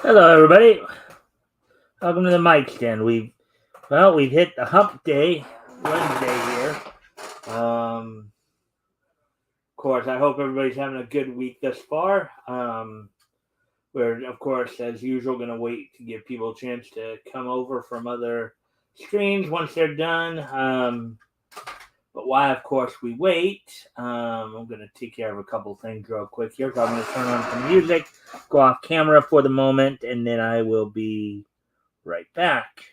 Hello, everybody. Welcome to the Mikestand. We've hit the hump day, Wednesday here. Of course, I hope everybody's having a good week thus far. We're, of course, as usual, going to wait to give people a chance to come over from other streams once they're done. But while, of course, we wait, I'm going to take care of a couple things real quick here. So I'm going to turn on some music, go off camera for the moment, and then I will be right back.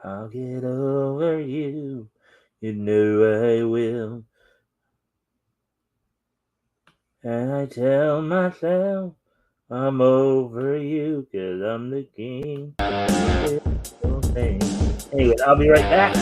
I'll get over you. You know I will. And I tell myself I'm over you because I'm the king. Anyway, I'll be right back.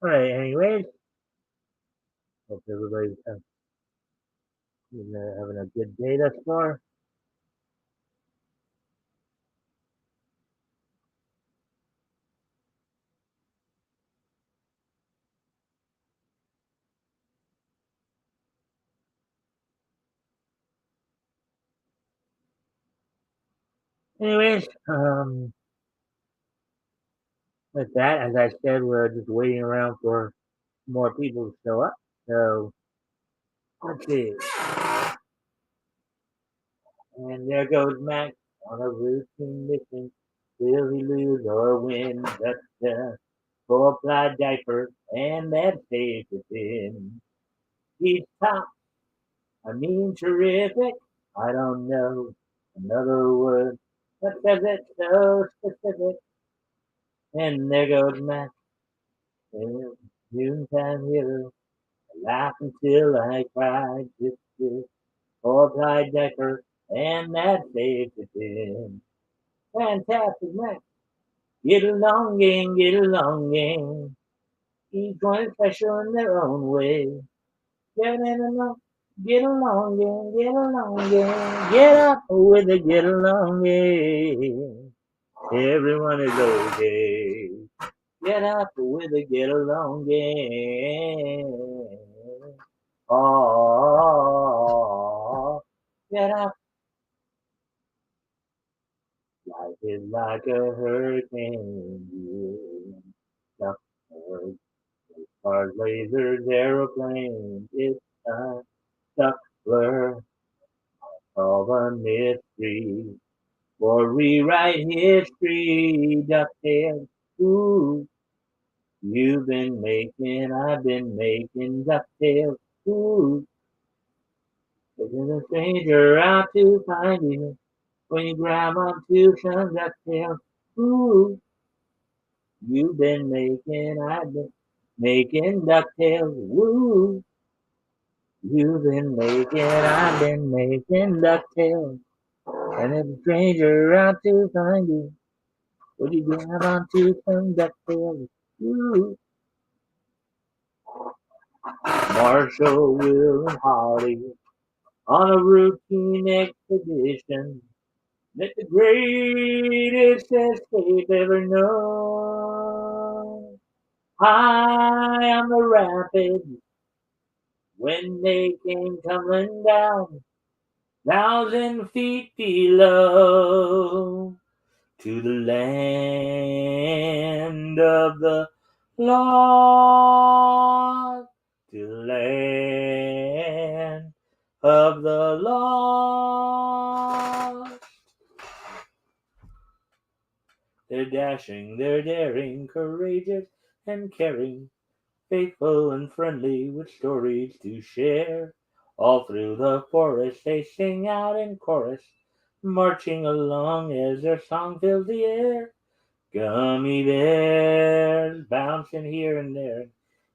All right, anyways, hope everybody's having a good day thus far. Anyways, with that, as I said, we're just waiting around for more people to show up. So, let's see. And there goes Max on a routine mission. Will he lose or win? The full-applied diaper and that stays within. He's top, I mean terrific. I don't know another word that says it so specific. And there goes Max, noontime hero. I laugh until I cry. Just full-applied diaper and that stays within. Fantastic Max. Get along, gang, get along, gang. Each one special in their own way. Get along, get along, gang, get along, gang. Get up with the get along, gang. Everyone is okay. Get up with the get along, gang. Oh, get up. Life is like a hurricane. Yeah. Cars, lasers, aeroplanes, it's a stuck blur of a mystery. For rewrite history, DuckTales. Ooh, I've been making DuckTales. Ooh, taking a stranger out to find you. When you grab onto some DuckTales. Ooh, You've been making, I've been making DuckTales. Woo! You've been making, I've been making DuckTales. And if a stranger out to find you, would you grab onto some DuckTales? Woo! Marshall, Will, and Holly on a routine expedition. It's the greatest escape ever known. High on the rapids, when they came tumbling down, 1,000 feet below, to the land of the lost, to the land of the lost. They're dashing, they're daring, courageous and caring, faithful and friendly with stories to share. All through the forest they sing out in chorus, marching along as their song fills the air. Gummy bears bouncing here and there,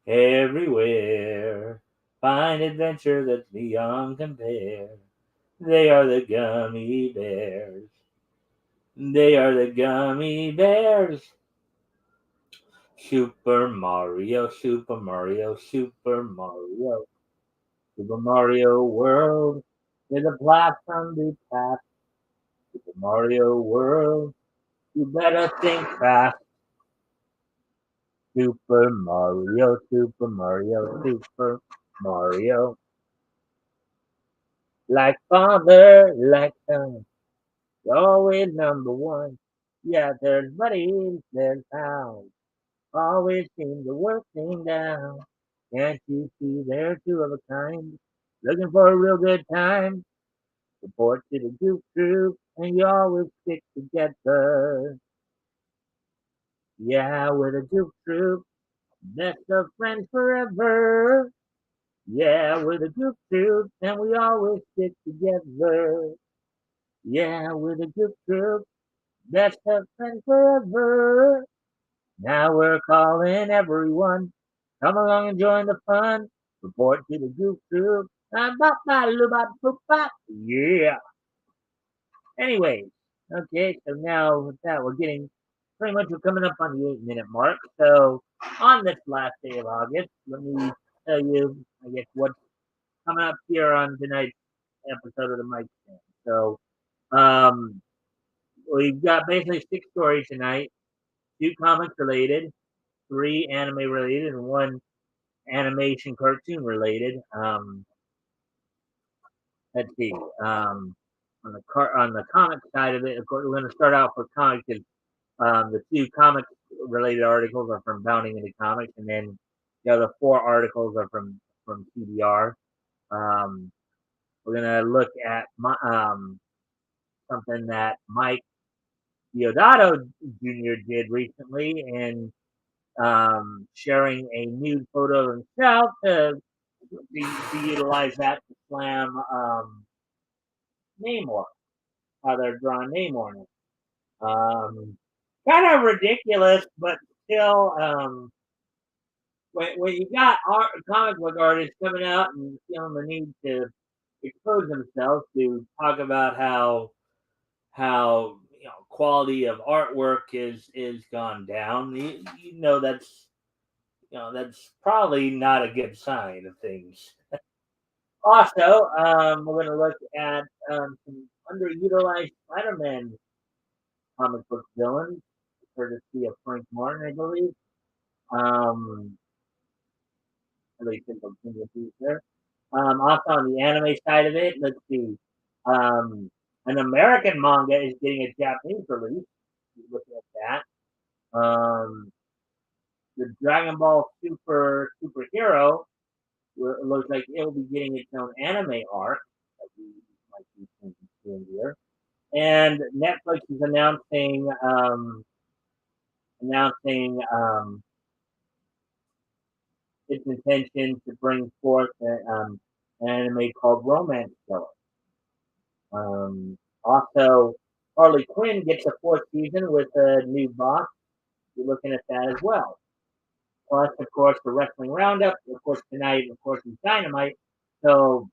everywhere. Find adventure that's beyond compare. They are the gummy bears. They are the gummy bears. Super Mario, Super Mario, Super Mario. Super Mario World is a blast from the past. Super Mario World, you better think fast. Super Mario, Super Mario, Super Mario. Like father, like son, you're always number one. Yeah, there's buddies, there's pals. Always seem to work things out. Can't you see they're two of a kind? Looking for a real good time? Report to the Duke Troop, and you always stick together. Yeah, we're the Duke Troop, best of friends forever. Yeah, we're the Duke Troop, and we always stick together. Yeah, we're the Duke Troop, best of friends forever. Now we're calling everyone. Come along and join the fun. Report to the Goop Troop. Yeah. Anyways, okay, so now with that, we're getting pretty much we're coming up on the 8 minute mark. So on this last day of August, let me tell you, I guess, what's coming up here on tonight's episode of the Mike Stand. So um, we've got basically 6 stories tonight, 2 comics related, 3 anime related, and 1 animation cartoon related. Let's see. On the comic side of it, of course, we're going to start out for comics. The 2 comic related articles are from Bounding into Comics, and then the other 4 articles are from TBR. Um, we're going to look at something that Mike Diodato Jr. did recently, and sharing a nude photo of himself to utilize that to slam Namor, how they're drawing Namor. Kind of ridiculous, but still, when you got comic book artists coming out and feeling the need to expose themselves to talk about how quality of artwork is gone down, you know that's probably not a good sign of things. Also, we're going to look at some underutilized Spider-Man comic book villains, courtesy of Frank Martin, I believe. Um, really simple piece there. Also, on the anime side of it, let's see. Um, an American manga is getting a Japanese release. Looking at that. The Dragon Ball Superhero looks like it'll be getting its own anime arc that we might be seeing here. And Netflix is announcing its intention to bring forth an anime called Romance Killer. Also, Harley Quinn gets a 4th season with a new boss. be looking at that as well. Plus, of course, the wrestling roundup. Of course, tonight, of course, is Dynamite. So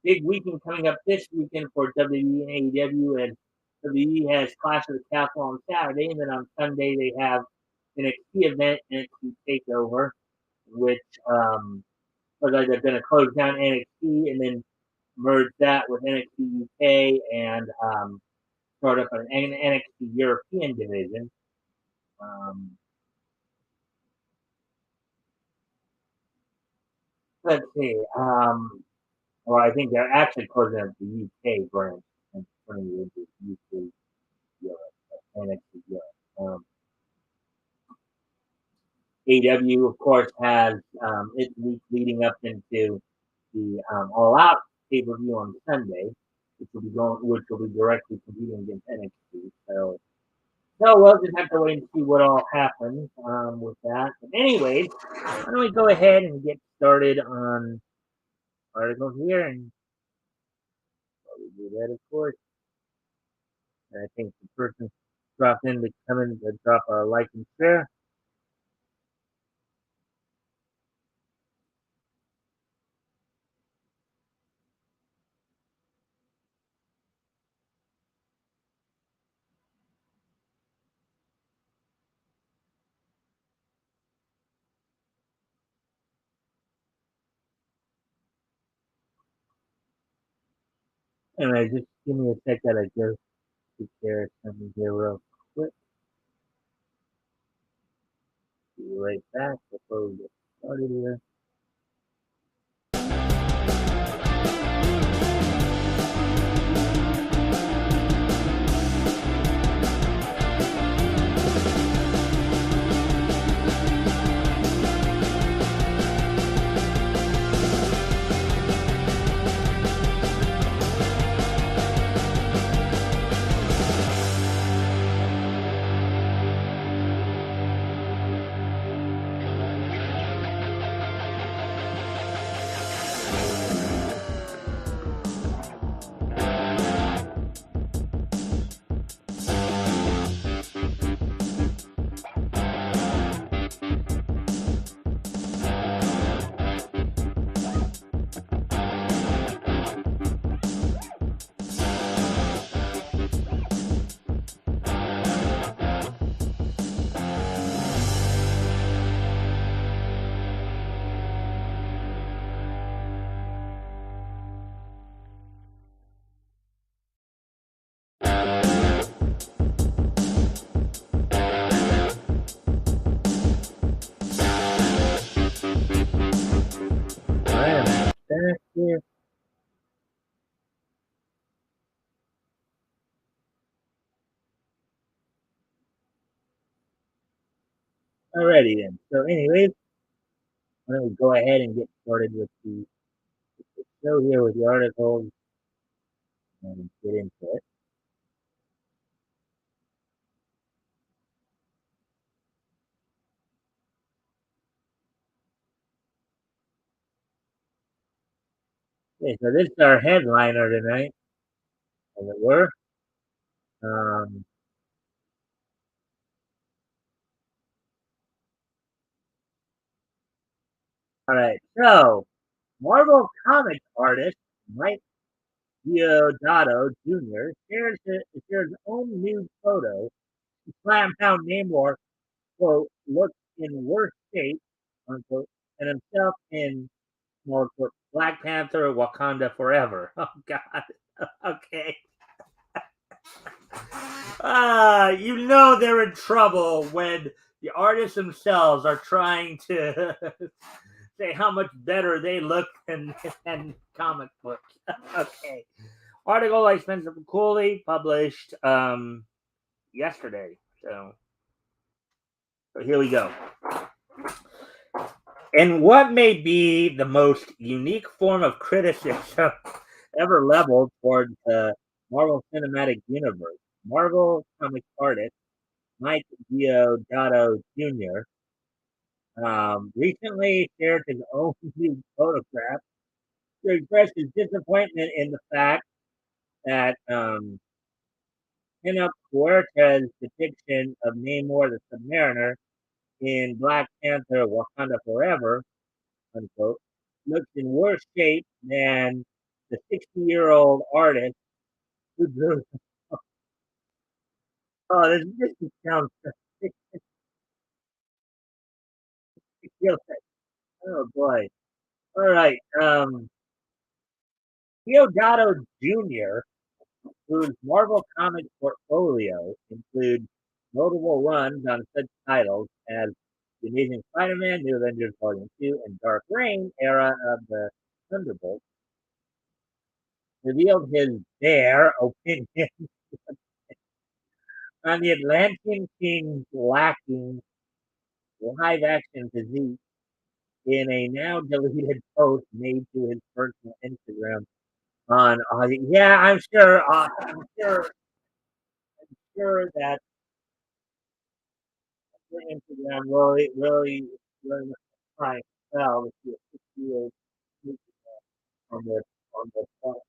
big weekend coming up this weekend for WWE and AEW, and WWE has Clash of the Castle on Saturday, and then on Sunday they have an NXT event, NXT Takeover, which looks like they're going to close down NXT and then merge that with NXT UK and start up an NXT European division. Um, let's see. Well, I think they're actually closing up the UK branch and turning it into UK Europe, NXT Europe. AW, of course, has its week leading up into the All Out pay per view on Sunday, which will be directly competing against NXT. So we'll just have to wait and see what all happens with that. But anyways, why don't we go ahead and get started on articles here, and we do that, of course. And I think the person dropped in to come in to drop a like and share. Anyway, just give me a sec that I go to share something here real quick. Be right back before we get started here. I am back here. Alrighty then. So, anyways, why don't we go ahead and get started with the show here with the articles and get into it. Okay, so this is our headliner tonight, as it were. Um, all right, so Marvel Comics artist Mike Diodato Jr. shares his own nude photo. Slam Pound Namor, quote, looks in worse shape, unquote, and himself in more quote, Black Panther Wakanda Forever. Oh, God. Okay. You know they're in trouble when the artists themselves are trying to say how much better they look than comic books. Okay. Article by Spencer Cooley published yesterday. So here we go. In what may be the most unique form of criticism ever leveled towards the Marvel Cinematic Universe, Marvel comic artist Mike Diodato Jr. Recently shared his own new photograph to express his disappointment in the fact that Pinup Huerta's depiction of Namor the Submariner in Black Panther Wakanda Forever, unquote, looks in worse shape than the 60-year-old artist who drew. Oh, this sounds ridiculous. Oh boy. All right. Deodato Jr., whose Marvel Comics portfolio includes notable runs on such titles as The Amazing Spider-Man, New Avengers Volume 2, and Dark Reign era of the Thunderbolts, revealed his bare opinion on the Atlantean King's lacking live-action physique in a now deleted post made to his personal Instagram on yeah, I'm sure that your Instagram really was trying to sell with your 60-year-old on the platform.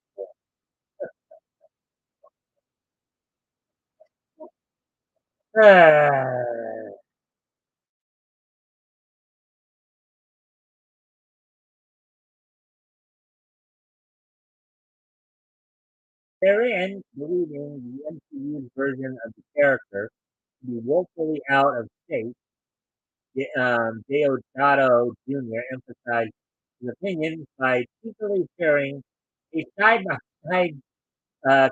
Therein, believing the MCU's version of the character to be woefully out of shape, Deodato Jr. emphasized his opinion by secretly sharing a side-by-side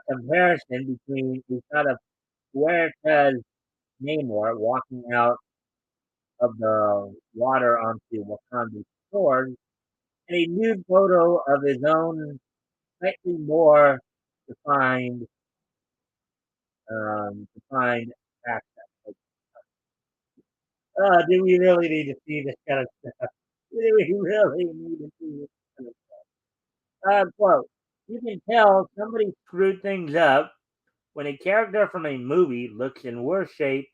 comparison between a shot of Huerta's Namor walking out of the water onto Wakanda's shores and a nude photo of his own slightly more defined defined accent. Like, do we really need to see this kind of stuff? Do we really need to see this kind of quote? You can tell somebody screwed things up when a character from a movie looks in worse shape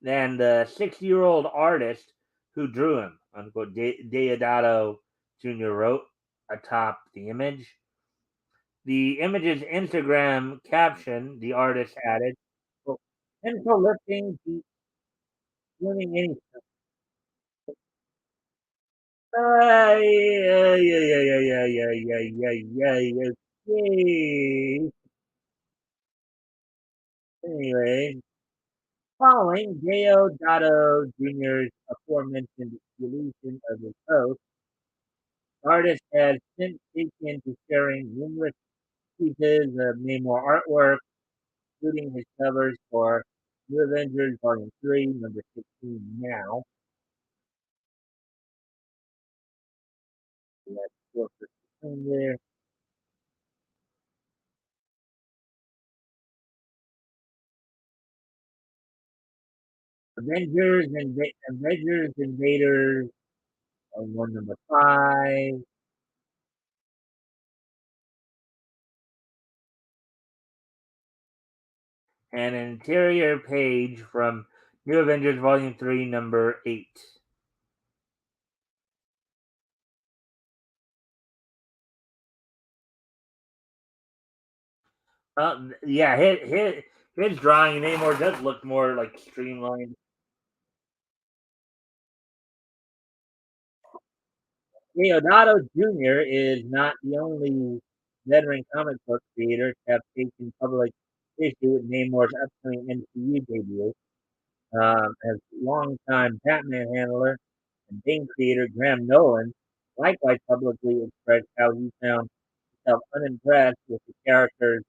than the 60-year-old artist who drew him. Unquote. Deodato Jr. wrote atop the image. The image's Instagram caption, the artist added, pencil lifting, deep swimming any. Yeah, yeah, yeah, yeah, yeah, yeah, yeah, yeah, yeah, okay. Anyway, following Deodato Jr.'s aforementioned deletion of his post, the artist has since taken to sharing numerous pieces of Namor artwork, including his covers for New Avengers Volume 3, number 16 now. We have 4 there. Avengers Invaders on one number 5. And an interior page from New Avengers Volume 3, number 8. Yeah, his drawing Namor does look more like streamlined. Leonardo Jr. is not the only veteran comic book creator to have taken public issue with Namor's upcoming MCU debut. As longtime Batman handler and Bane creator Graham Nolan likewise publicly expressed how he found himself unimpressed with the character's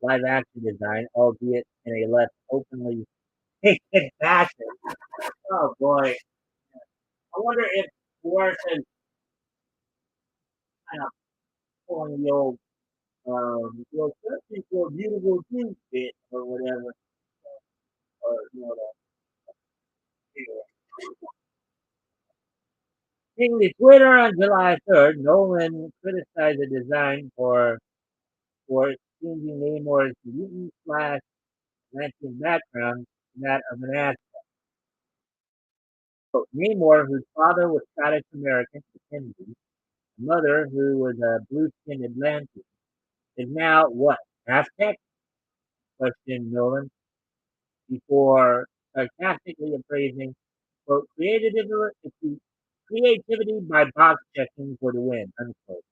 live action design, albeit in a less openly taken fashion. Oh boy. I wonder if Morrison's kind of pulling the old well, searching for a beautiful truth bit or whatever, or in the Twitter on July 3rd, Nolan criticized the design for changing Namor's mutant slash Atlantean background to that of an astronaut. Namor, whose father was Scottish American, Mackenzie, mother who was a blue skinned Atlantean, is now what? Aztec? questioned Nolan before sarcastically appraising, quote, creativity by box checking for the win, unquote.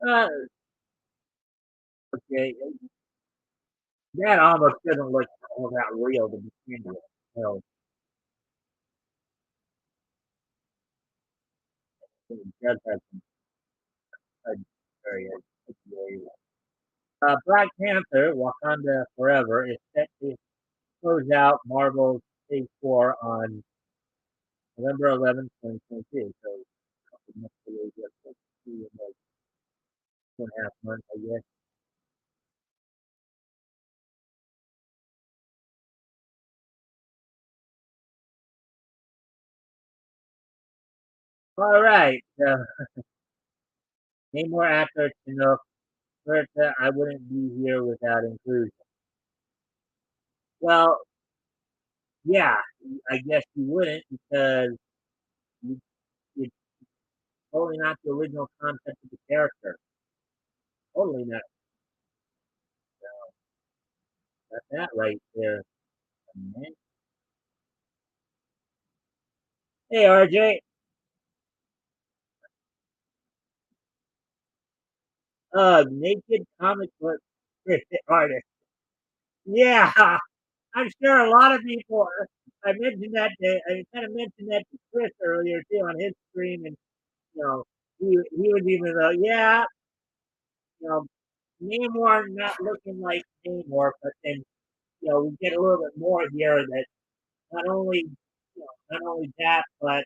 Uh, okay, that almost doesn't look all that real to begin with. So, it does have some very, very Black Panther, Wakanda Forever, is set to close out Marvel's Phase 4 on November 11th, 2022. So, next year, just like 2.5 months, I guess. All right. Name more actors to know. Bertha, I wouldn't be here without inclusion. Well, yeah, I guess you wouldn't because you, it's totally not the original concept of the character. Totally not. Got that right there. Man. Hey, RJ. Naked comic book artist. Yeah, I'm sure a lot of people. I mentioned that. I kind of mentioned that to Chris earlier too on his stream, and you know, he was even yeah, you know, Namor not looking like Namor, but then we get a little bit more here that not only not only that, but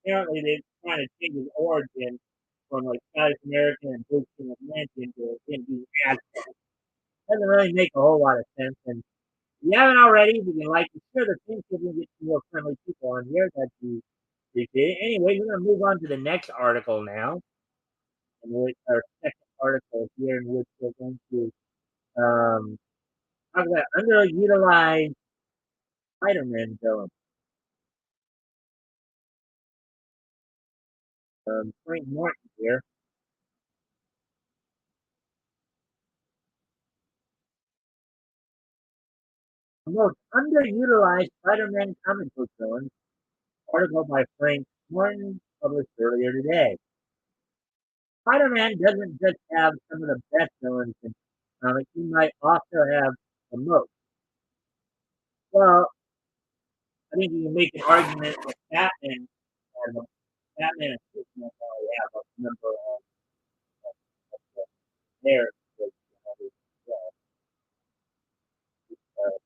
apparently they're trying to change his origin from like Scottish American and British Atlantean to him being Aztec. Doesn't really make a whole lot of sense. And if you haven't already, we can like to share the things so we can get some more friendly people on here. That'd be appreciated. Anyway, we're gonna move on to the next article now, and our second article here in which we're going to um, talk about underutilized Spider-Man villain. Frank Martin here. The most underutilized Spider-Man comic book villain, article by Frank Martin, published earlier today. Spider-Man doesn't just have some of the best villains in comics, he might also have the most. Well, I think you can make an argument that Batman and Superman probably have a number of there.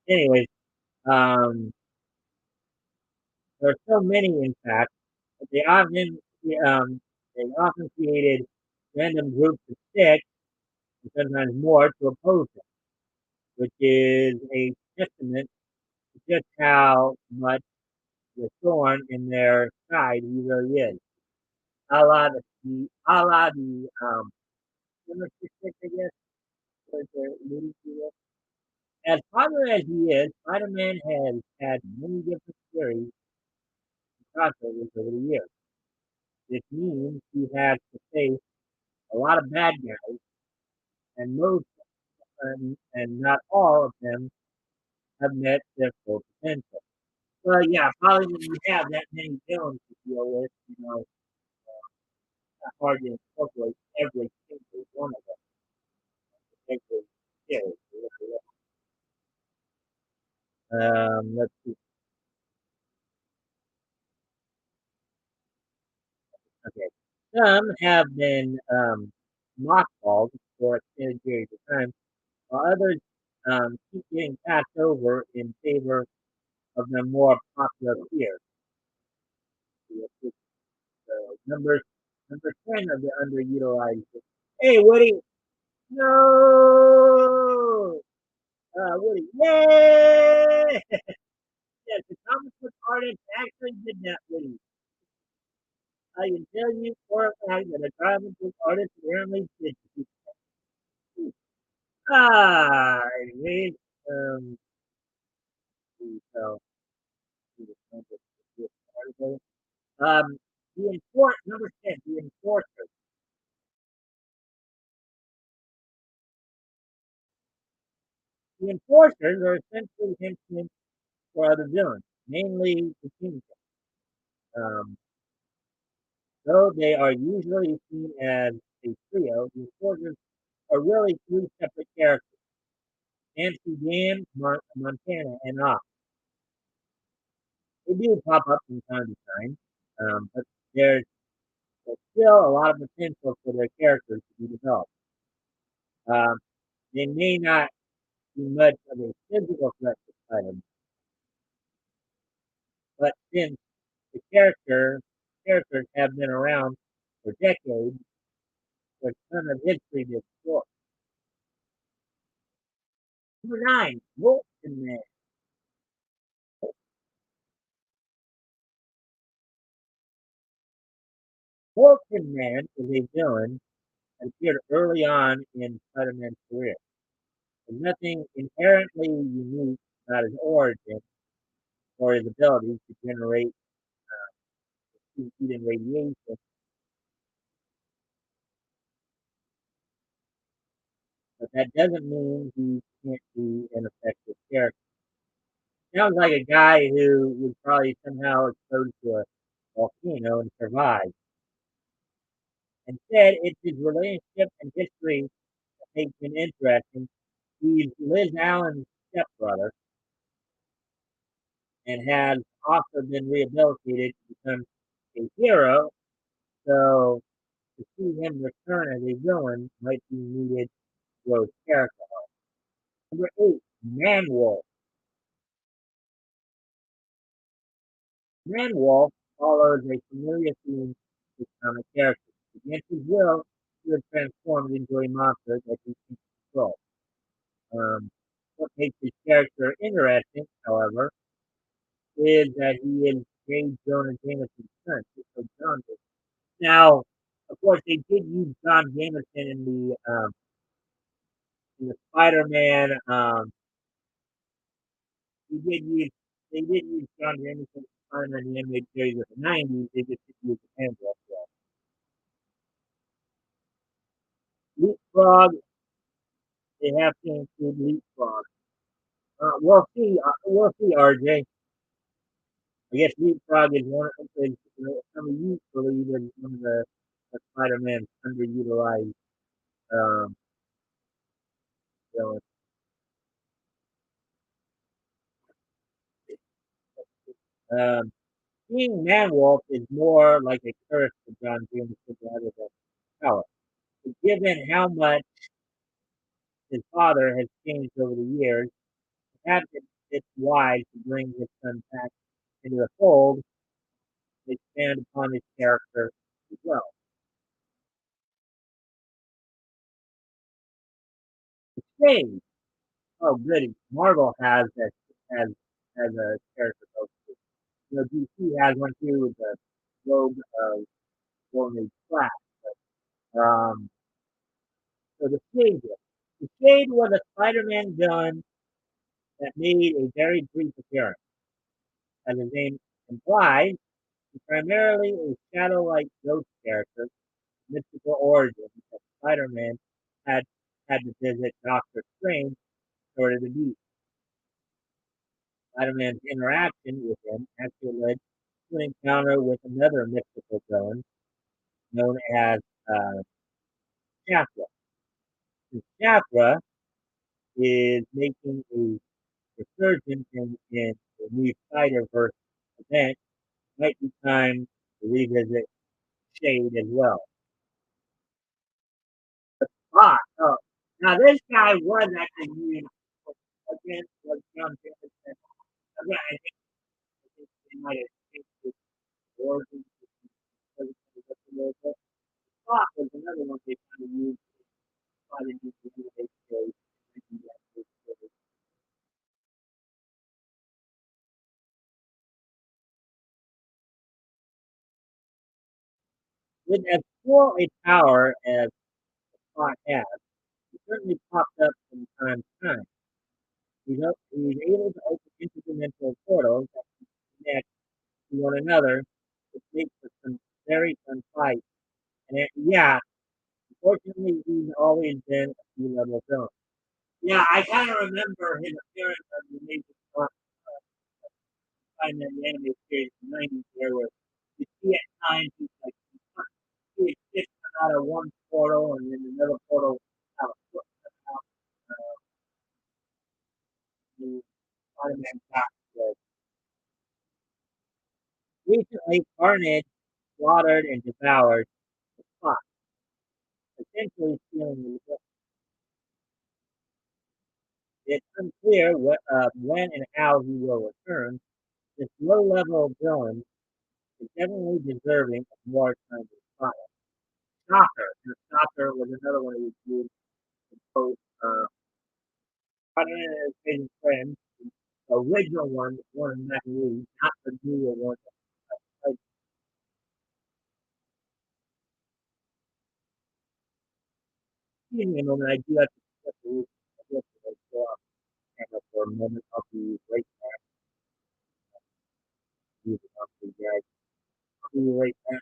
Anyways, um, there are so many, in fact, but they often created random groups of six, and sometimes more, to oppose them, which is a testament to just how much the thorn in their side he really is. A la the six, I guess, what they're alluding to there. As popular as he is, Spider-Man has had many different series and crossovers over the years. This means he has to face a lot of bad guys, and not all of them have met their full potential. Well, yeah, probably when you have that many villains to deal with, it's hard to incorporate every single one of them. Every series. Let's see. Okay. Some have been mothballed for extended periods of time, while others keep getting passed over in favor of their more popular peers. Number number 10 of the underutilized. Hey, Woody! No! Woody! Yay! Yes, the comic book artist actually did that, Woody. I can tell you for a fact that a comic book artist apparently did. Anyways, so, this article. Number 10, the enforcer. The enforcers are essentially henchmen for other villains, mainly the kingdom. Um, though they are usually seen as a trio, the enforcers are really three separate characters: Nancy Dan, Montana, and Ox. They do pop up from time to time, but there's still a lot of potential for their characters to be developed. Um, they may not be much of a physical threat to Spider-Man, but since the characters have been around for decades, there's a ton of history to explore. Number 9, Wolfman Man. Wolfman Man is a villain that appeared early on in Spider-Man's career. There's nothing inherently unique about his origin or his ability to generate heat and radiation, but that doesn't mean he can't be an effective character. Sounds like a guy who was probably somehow exposed to a volcano and survived. Instead, it's his relationship and history that makes him interesting. He's Liz Allen's stepbrother and has also been rehabilitated to become a hero, so to see him return as a villain might be needed for his character. Number 8, Manwolf. Manwolf follows a familiar theme with comic characters. Against his will, he was transformed into a monster that he can control. What makes his character interesting, however, is that he is J. Jonah Jameson's son. So John did. Now, of course, they did use John Jameson in the Spider-Man. They did use they did use John Jameson in Spider-Man the animated series of the '90s. They just didn't use the Angela. Leapfrog, they have to include Leapfrog. We'll see, RJ. I guess Leapfrog is one of the, some of you believe is one of the Spider-Man's underutilized um, villains. Um, Seeing Manwolf is more like a curse to John Jameson rather than power. But given how much his father has changed over the years, perhaps it's wise to bring his son back into the fold and expand upon his character as well. Shade. Oh, goody. Marvel has has a character both. You know, DC has one too with the Rogue Golden Age Flash. Um, so the Shade. The Shade was a Spider-Man villain that made a very brief appearance. As his name implies, he's primarily a shadow-like ghost character, mystical origin that Spider-Man had had to visit Doctor Strange in order to beat. Spider-Man's interaction with him actually led to an encounter with another mystical villain known as uh, Chakra. Chakra is making a resurgence in the new Spider-Verse event. Might be time to revisit Shade as well. Oh, now this guy was actually used against what John Jameson. Again, I think they might have changed his origin because of the little bit. Spock was another one they kind of used. Probably used to do it today. With as full a power as Spock has, he certainly pops up from time to time. He's able to open interdimensional portals that connect to one another, which makes very fun fight. Yeah, unfortunately, he's always been a C-level villain. Yeah, I kind of remember his appearance on the Amazing Spider-Man the anime series in the 90s, where you see at times he exists out of one portal and then another portal out the Spider-Man got. Recently, Carnage slaughtered and devoured the spot, essentially stealing the. It's unclear when and how he will return. This low-level villain is definitely deserving of more time to spot. Shocker. And Shocker was another one who was both Spider-Man and his friend. The original one of McAlee, not the newer one. Like, excuse me a moment, I do have to step away. I have to go off camera for a moment. I'll be right back. I'll be right back.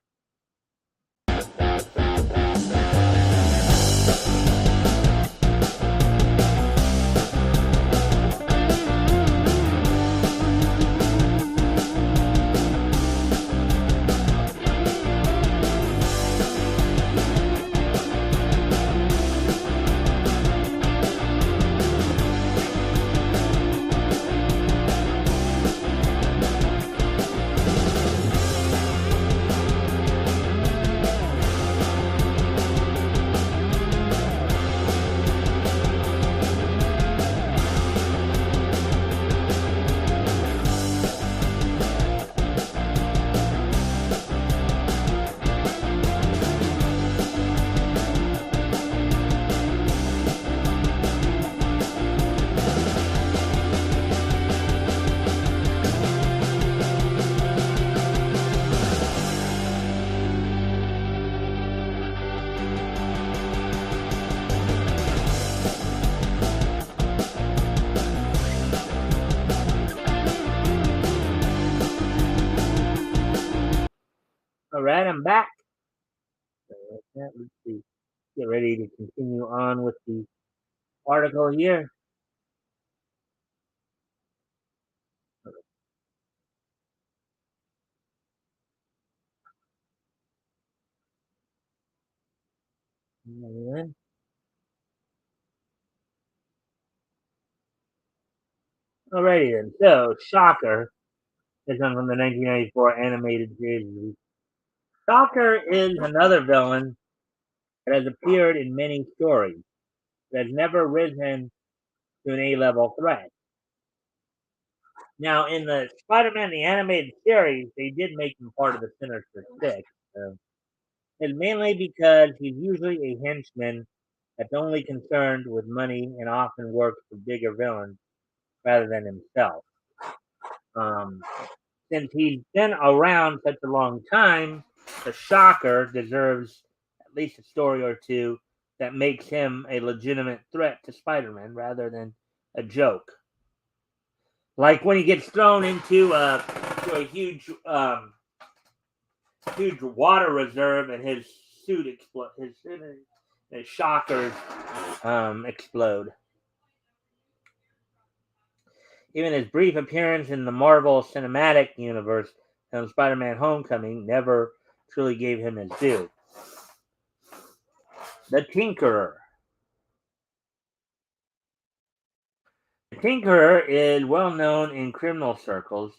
All right, I'm back. So let's see. Get ready to continue on with the article here. Alrighty then. So, Shocker is one from the 1994 animated series. Shocker is another villain that has appeared in many stories, but has never risen to an A-level threat. Now, in the Spider-Man the animated series, they did make him part of the Sinister Six. So it's mainly because he's usually a henchman that's only concerned with money and often works for bigger villains rather than himself. Um, since he's been around such a long time, the Shocker deserves at least a story or two that makes him a legitimate threat to Spider-Man rather than a joke. Like when he gets thrown into a huge water reserve and his suit explodes. His shockers explode. Even his brief appearance in the Marvel Cinematic Universe and Spider-Man: Homecoming never truly gave him his due. The Tinkerer. The Tinkerer is well known in criminal circles.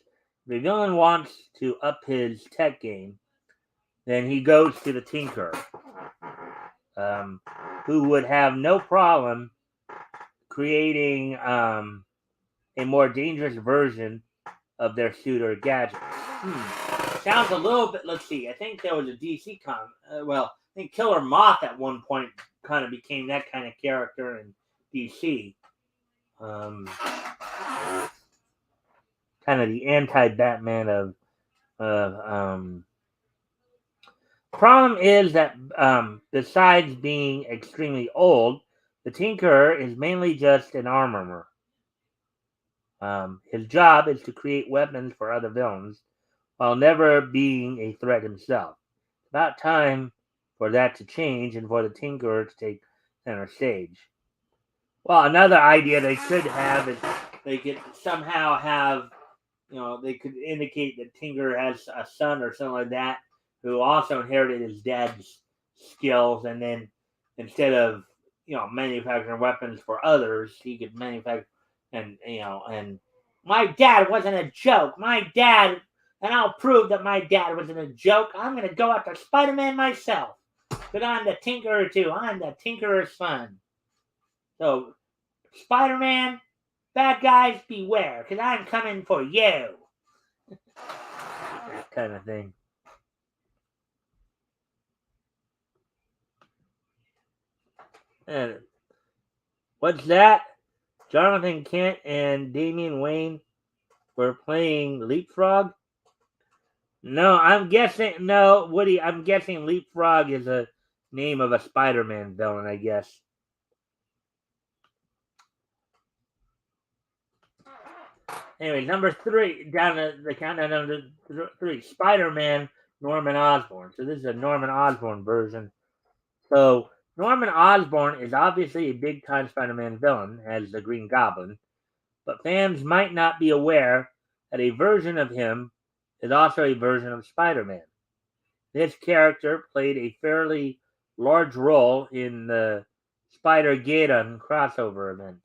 If the villain wants to up his tech game, then he goes to the Tinkerer, who would have no problem creating a more dangerous version of their suit or gadget. Sounds a little bit. Let's see. I think there was a DC I think Killer Moth at one point kind of became that kind of character in DC. Kind of the anti-Batman of. Problem is that besides being extremely old, the Tinkerer is mainly just an armorer. His job is to create weapons for other villains while never being a threat himself. About time for that to change and for the Tinkerer to take center stage. Well, another idea they could have is they could somehow have, they could indicate that Tinker has a son or something like that who also inherited his dad's skills, and then instead of manufacturing weapons for others, he could manufacture and my dad wasn't a joke. My dad, and I'll prove that my dad wasn't a joke. I'm gonna go after Spider-Man myself, but I'm the Tinkerer too. I'm the Tinkerer's son. So Spider-Man, bad guys, beware, because I'm coming for you. That kind of thing. And what's that? Jonathan Kent and Damian Wayne were playing Leapfrog? No, I'm guessing. No, Woody, I'm guessing Leapfrog is a name of a Spider Man villain, I guess. Anyway, number three, down the countdown, number three, Spider Man Norman Osborn. So this is a Norman Osborn version. So Norman Osborn is obviously a big time Spider Man villain, as the Green Goblin, but fans might not be aware that a version of him is also a version of Spider Man. This character played a fairly large role in the Spider-Geddon crossover event.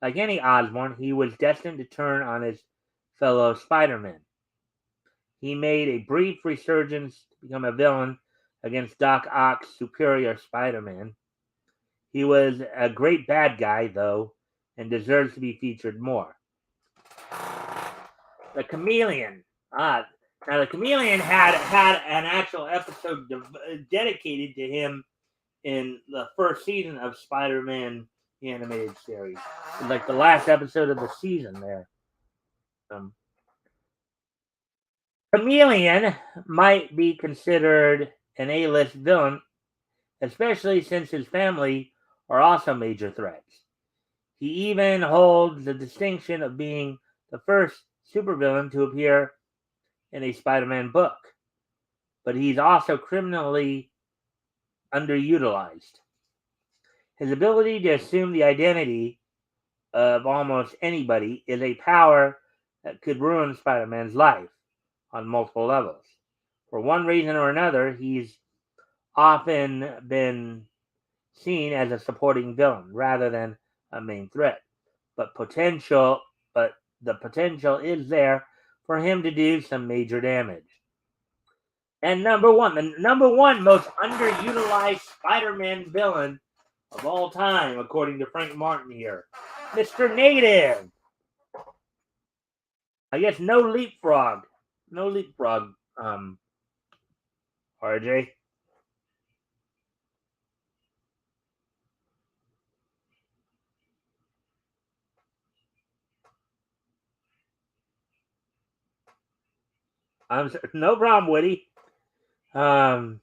Like any Osborn, he was destined to turn on his fellow Spider-Men. He made a brief resurgence to become a villain against Doc Ock's superior Spider-Man. He was a great bad guy, though, and deserves to be featured more. The Chameleon. Now the Chameleon had an actual episode dedicated to him in the first season of Spider-Man the animated series, like the last episode of the season. There, um, Chameleon might be considered an A-list villain, especially since his family are also major threats. He even holds the distinction of being the first supervillain to appear in a Spider-Man book, but he's also criminally underutilized. His ability to assume the identity of almost anybody is a power that could ruin Spider-Man's life on multiple levels. For one reason or another, he's often been seen as a supporting villain rather than a main threat. But but the potential is there for him to do some major damage. And the number one most underutilized Spider-Man villain of all time, according to Frank Martin here, Mr. Negative. I guess no leapfrog, no leapfrog. RJ. No problem, Woody. Um,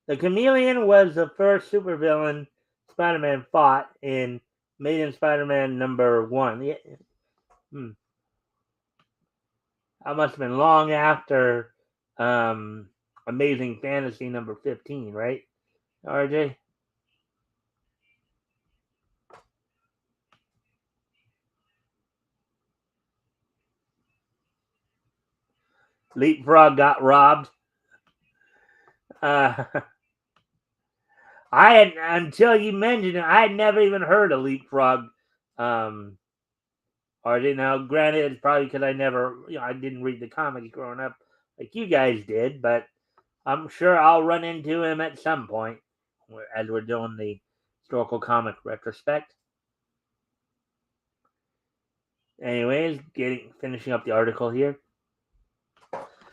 the Chameleon was the first supervillain Spider-Man fought in Amazing Spider-Man #1. Yeah, that must have been long after Amazing Fantasy #15, right, RJ? Leapfrog got robbed. Uh, I had until you mentioned it, I had never even heard of Leapfrog. RJ. Now, granted, it's probably because I didn't read the comics growing up like you guys did, but I'm sure I'll run into him at some point as we're doing the historical comic retrospect. Anyways, finishing up the article here.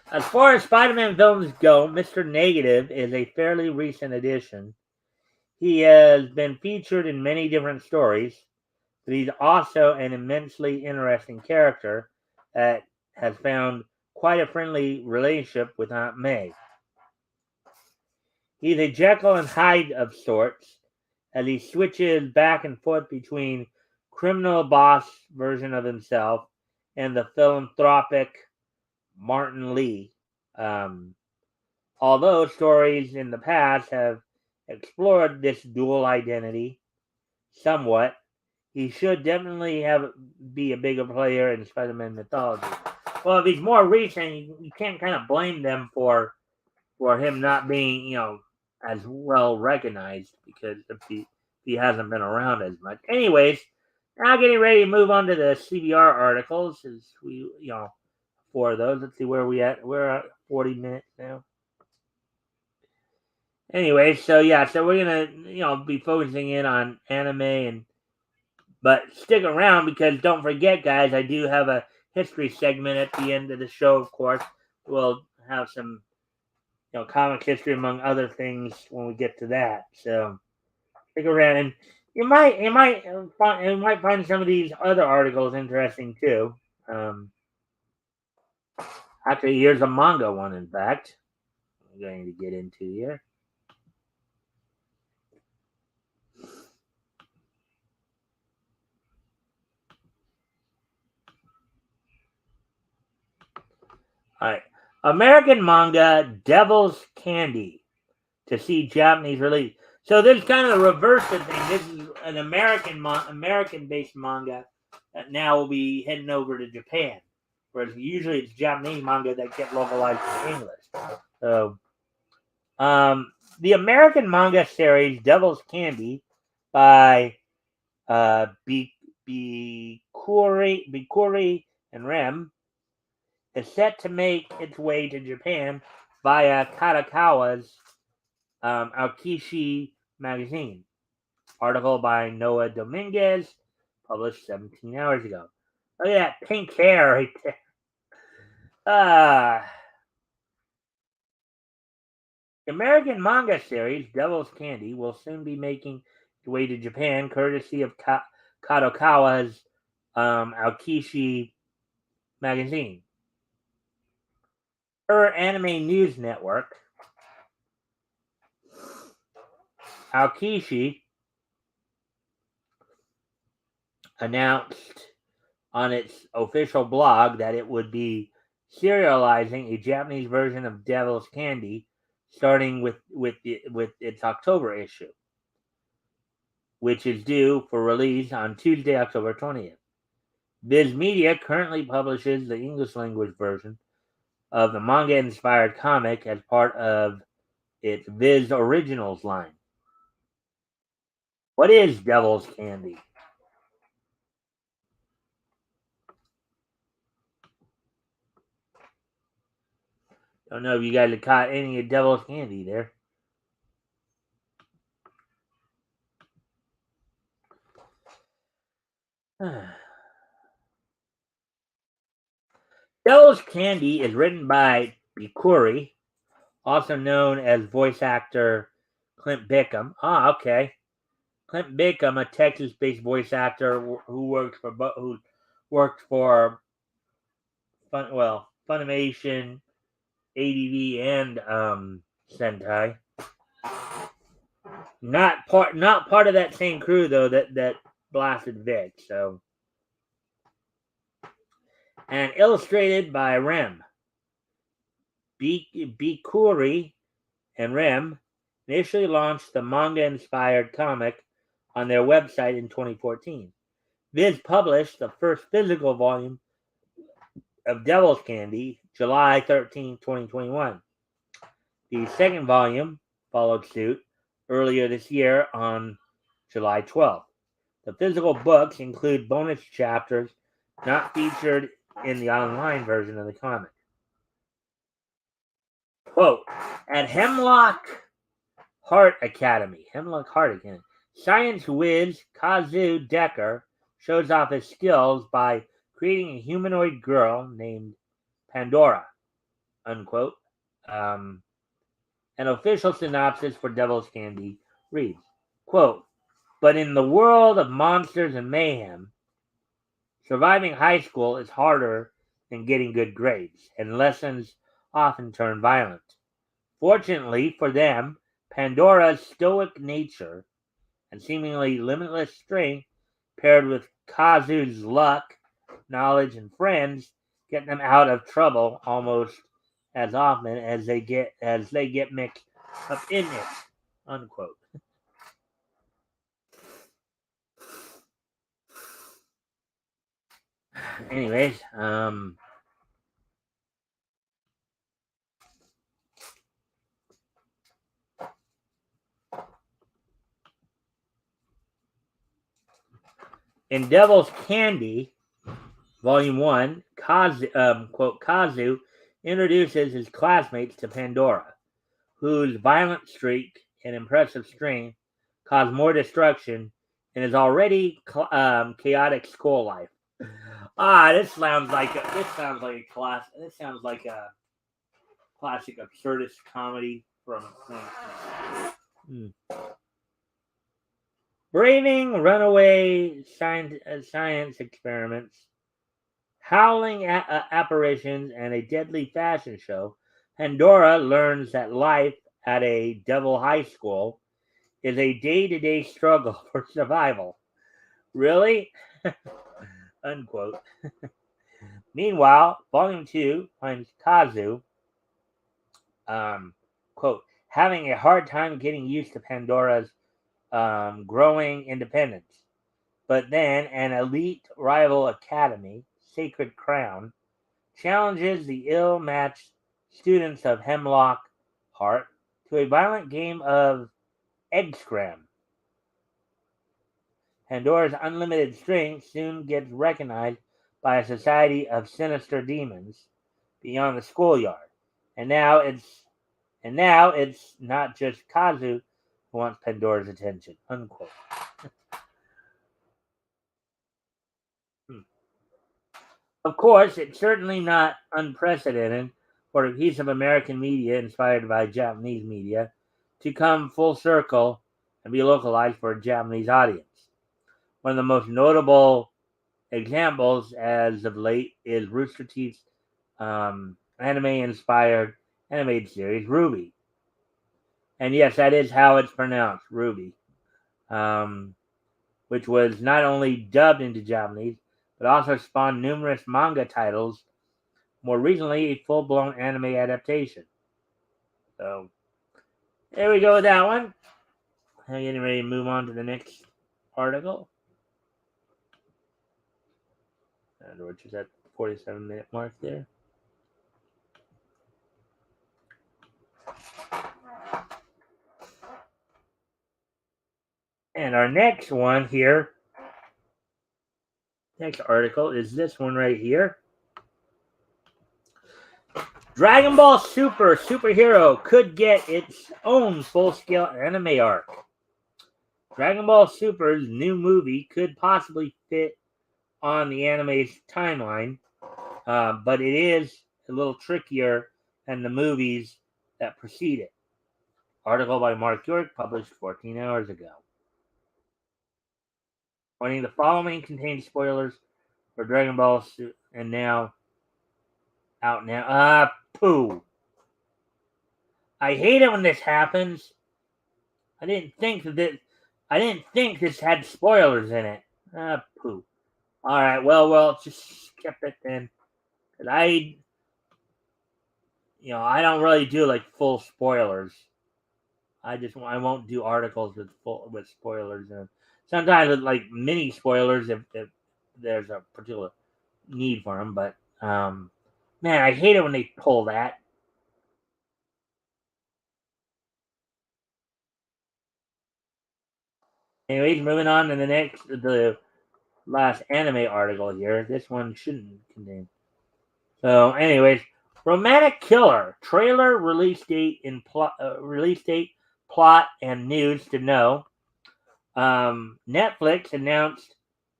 As far as Spider-Man villains go, Mr. Negative is a fairly recent addition. He has been featured in many different stories, but he's also an immensely interesting character that has found quite a friendly relationship with Aunt May. He's a Jekyll and Hyde of sorts, as he switches back and forth between criminal boss version of himself and the philanthropic Martin Lee. Um, Although stories in the past have explored this dual identity somewhat, he should definitely be a bigger player in Spider-Man mythology. Well, if he's more recent, you can't kind of blame them for him not being, as well recognized because he hasn't been around as much. Anyways, now getting ready to move on to the CBR articles. As we, for those, let's see where we at. We're at 40 minutes now. Anyway, so yeah, so we're gonna be focusing in on anime but stick around because don't forget, guys, I do have a history segment at the end of the show. Of course, we'll have some comic history among other things when we get to that. So stick around, and you might find some of these other articles interesting too. Um, Actually, here's a manga one. In fact, I'm going to get into here. All right. American manga Devil's Candy to see Japanese release. So this is kind of the reverse of thing. This is an American-based manga that now will be heading over to Japan, whereas usually it's Japanese manga that get localized in English. So, the American manga series Devil's Candy by Bikuri and Rem is set to make its way to Japan via Kadokawa's Aokishi magazine. Article by Noah Dominguez, published 17 hours ago. Look at that pink hair right there. The American manga series Devil's Candy will soon be making its way to Japan, courtesy of Kadokawa's Aokishi magazine. Her anime news network, Aokishi, announced on its official blog that it would be serializing a Japanese version of Devil's Candy, starting with its October issue, which is due for release on Tuesday, October 20th. Viz Media currently publishes the English language version of the manga-inspired comic as part of its Viz Originals line. What is Devil's Candy? Don't know if you guys have caught any of Devil's Candy there. Devil's Candy is written by Bikuri, also known as voice actor Clint Bickham. Okay. Clint Bickham, a Texas-based voice actor who worked for Funimation, ADV, and Sentai. Not part of that same crew though that blasted Vic. So, and illustrated by Rem. Bikuri and Rem initially launched the manga-inspired comic on their website in 2014. Viz published the first physical volume of Devil's Candy July 13, 2021. The second volume followed suit earlier this year on July 12th. The physical books include bonus chapters not featured in the online version of the comic. Quote, at Hemlock Heart Academy, science whiz Kazu Decker shows off his skills by creating a humanoid girl named Pandora, unquote. An official synopsis for Devil's Candy reads, quote, but in the world of monsters and mayhem, surviving high school is harder than getting good grades, and lessons often turn violent. Fortunately for them, Pandora's stoic nature and seemingly limitless strength, paired with Kazu's luck, knowledge, and friends, get them out of trouble almost as often as they get mixed up in it. Unquote. Anyways, in Devil's Candy, Volume 1, Kazu introduces his classmates to Pandora, whose violent streak and impressive strength cause more destruction in his already chaotic school life. This sounds like a classic absurdist comedy from. Hmm. Braving runaway science experiments, howling apparitions, and a deadly fashion show, Pandora learns that life at a devil high school is a day-to-day struggle for survival. Really? Unquote. Meanwhile, Volume 2 finds Kazu, quote, having a hard time getting used to Pandora's growing independence. But then an elite rival academy, Sacred Crown, challenges the ill-matched students of Hemlock Heart to a violent game of egg scram. Pandora's unlimited strength soon gets recognized by a society of sinister demons beyond the schoolyard. And now it's not just Kazu who wants Pandora's attention. Unquote. Hmm. Of course, it's certainly not unprecedented for a piece of American media inspired by Japanese media to come full circle and be localized for a Japanese audience. One of the most notable examples as of late is Rooster Teeth's anime-inspired animated series Ruby. And yes, that is how it's pronounced, Ruby, um, which was not only dubbed into Japanese, but also spawned numerous manga titles, more recently, a full-blown anime adaptation. So, there we go with that one. I'm getting ready to move on to the next article, which is at 47-minute mark there. And our next one here, next article is this one right here. Dragon Ball Super Superhero could get its own full-scale anime arc. Dragon Ball Super's new movie could possibly fit on the anime's timeline, but it is a little trickier than the movies that precede it. Article by Mark York, published 14 hours ago. Warning: the following contains spoilers for Dragon Ball Super, and now out now. Pooh. I hate it when this happens. I didn't think this had spoilers in it. Pooh. All right, well, just skip it then. Cause I don't really do like full spoilers. I won't do articles with spoilers in. Sometimes with like mini spoilers if there's a particular need for them. But man, I hate it when they pull that. Anyways, moving on to the last anime article here. This one shouldn't contain. So, anyways, Romantic Killer trailer release date, plot, and news to know. Netflix announced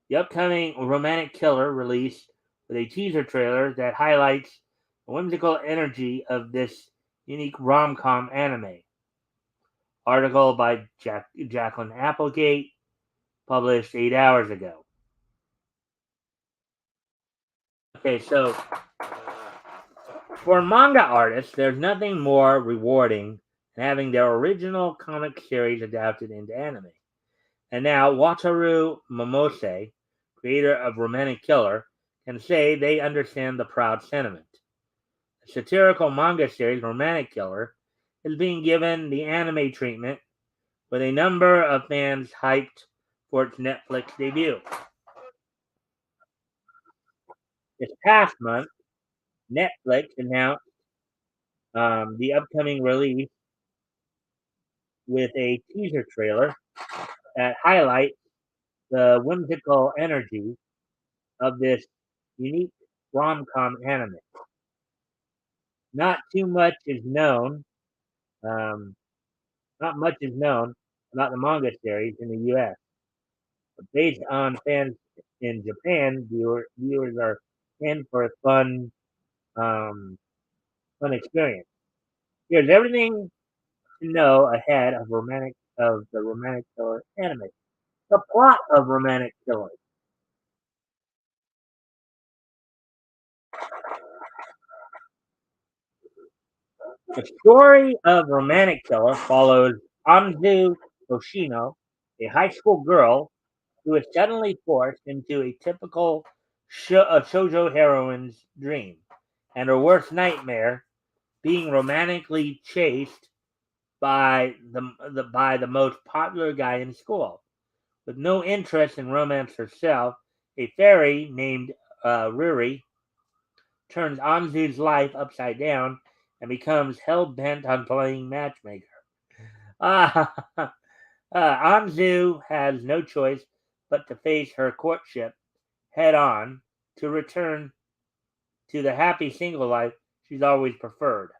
the upcoming Romantic Killer release with a teaser trailer that highlights the whimsical energy of this unique rom-com anime. Article by Jacqueline Applegate, published 8 hours ago. Okay, so for manga artists, there's nothing more rewarding than having their original comic series adapted into anime. And now Wataru Momose, creator of Romantic Killer, can say they understand the proud sentiment. satirical manga series, Romantic Killer, is being given the anime treatment, with a number of fans hyped for its Netflix debut. This past month, Netflix announced the upcoming release with a teaser trailer that highlights the whimsical energy of this unique rom-com anime. Not too much is known. Um, Not much is known about the manga series in the U.S. But based on fans in Japan, viewers are in for a fun experience. Here's everything to know ahead of the Romantic Killer anime. The plot of Romantic Killer. The story of Romantic Killer follows Anzu Hoshino, a high school girl who is suddenly forced into a typical shoujo heroine's dream, and her worst nightmare being romantically chased by the most popular guy in school. With no interest in romance herself, a fairy named Riri turns Anzu's life upside down and becomes hell bent on playing matchmaker. Anzu has no choice but to face her courtship head on to return to the happy single life she's always preferred.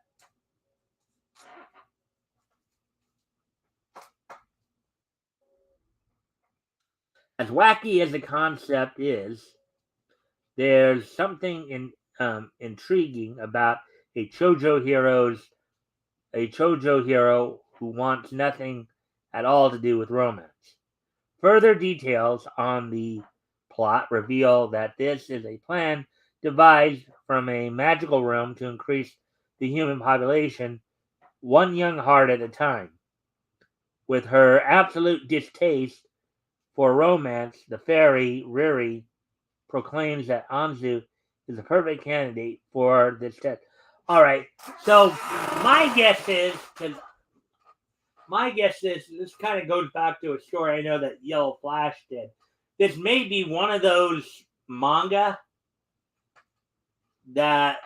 As wacky as the concept is, there's something intriguing about a chojo hero who wants nothing at all to do with romance. Further details on the plot reveal that this is a plan devised from a magical realm to increase the human population one young heart at a time. With her absolute distaste for romance, the fairy Riri proclaims that Anzu is the perfect candidate for this test. All right, so my guess is, this kind of goes back to a story I know that Yellow Flash did. This may be one of those manga that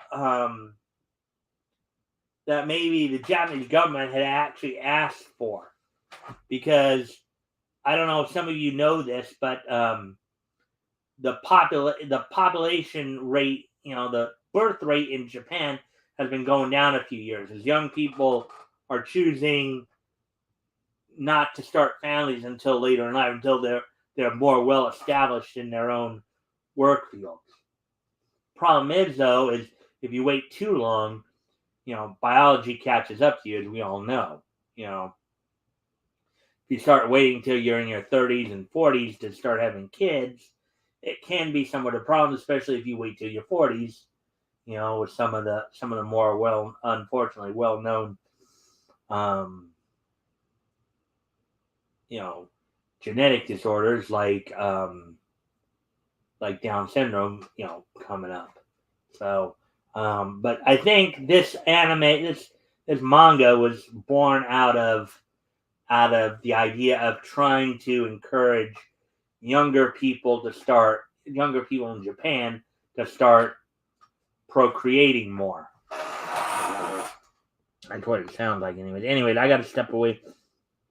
that maybe the Japanese government had actually asked for, because I don't know if some of you know this, but the population rate, the birth rate in Japan has been going down a few years as young people are choosing not to start families until later in life, until they're more well established in their own work fields. Problem is, though, is if you wait too long, biology catches up to you, as we all know. If you start waiting till you're in your 30s and 40s to start having kids, it can be somewhat a problem, especially if you wait till your 40s. With some of the more unfortunately well-known, genetic disorders like Down syndrome, coming up. So, but I think this manga was born out of the idea of trying to encourage younger people in Japan to start procreating more. That's what it sounds like anyways. I got to step away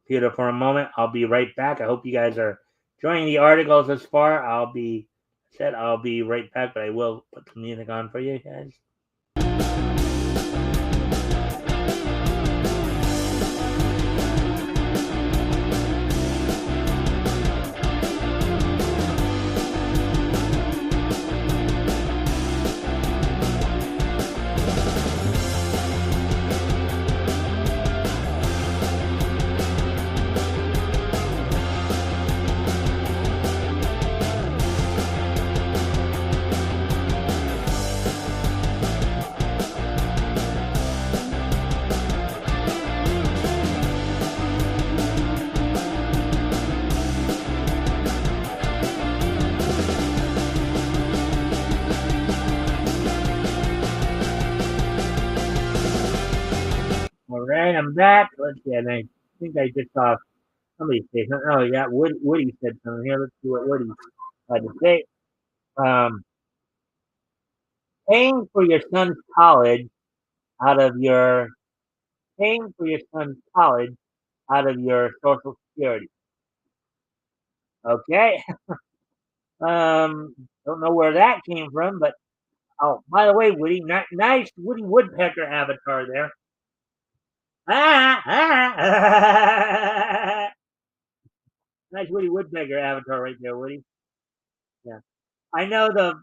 Peter for a moment. I'll be right back. I hope you guys are enjoying the articles thus far. I'll be right back, but I will put some music on for you guys. All right, I'm back. Let's see. And I think I just saw somebody say something. Oh, yeah, Woody said something here. Let's see what Woody had to say. Um, paying for your son's college out of your paying for your son's college out of your Social Security. Okay. Don't know where that came from, but oh, by the way, Woody, nice Woody Woodpecker avatar there. Ah, ah, nice Woody Woodpecker avatar right there, Woody. Yeah, I know the,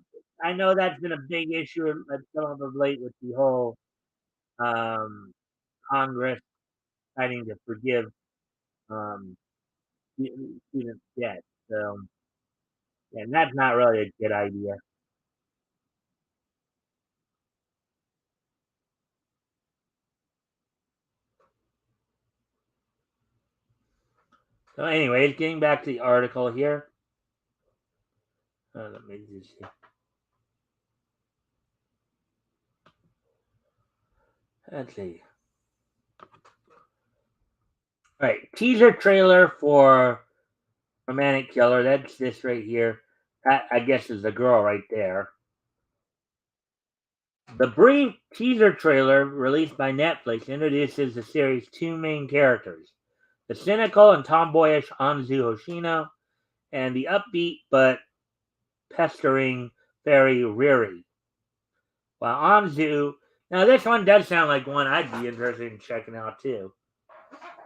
I know that's been a big issue at some of late with the whole um, Congress deciding to forgive um, student debt. So, yeah, and that's not really a good idea. So, anyways, getting back to the article here. Let me just see. Let's see. All right, teaser trailer for Romantic Killer. That's this right here. That I guess is the girl right there. The brief teaser trailer released by Netflix introduces the series' two main characters: the cynical and tomboyish Anzu Hoshino, and the upbeat but pestering fairy Riri. While Anzu, now this one does sound like one I'd be interested in checking out too.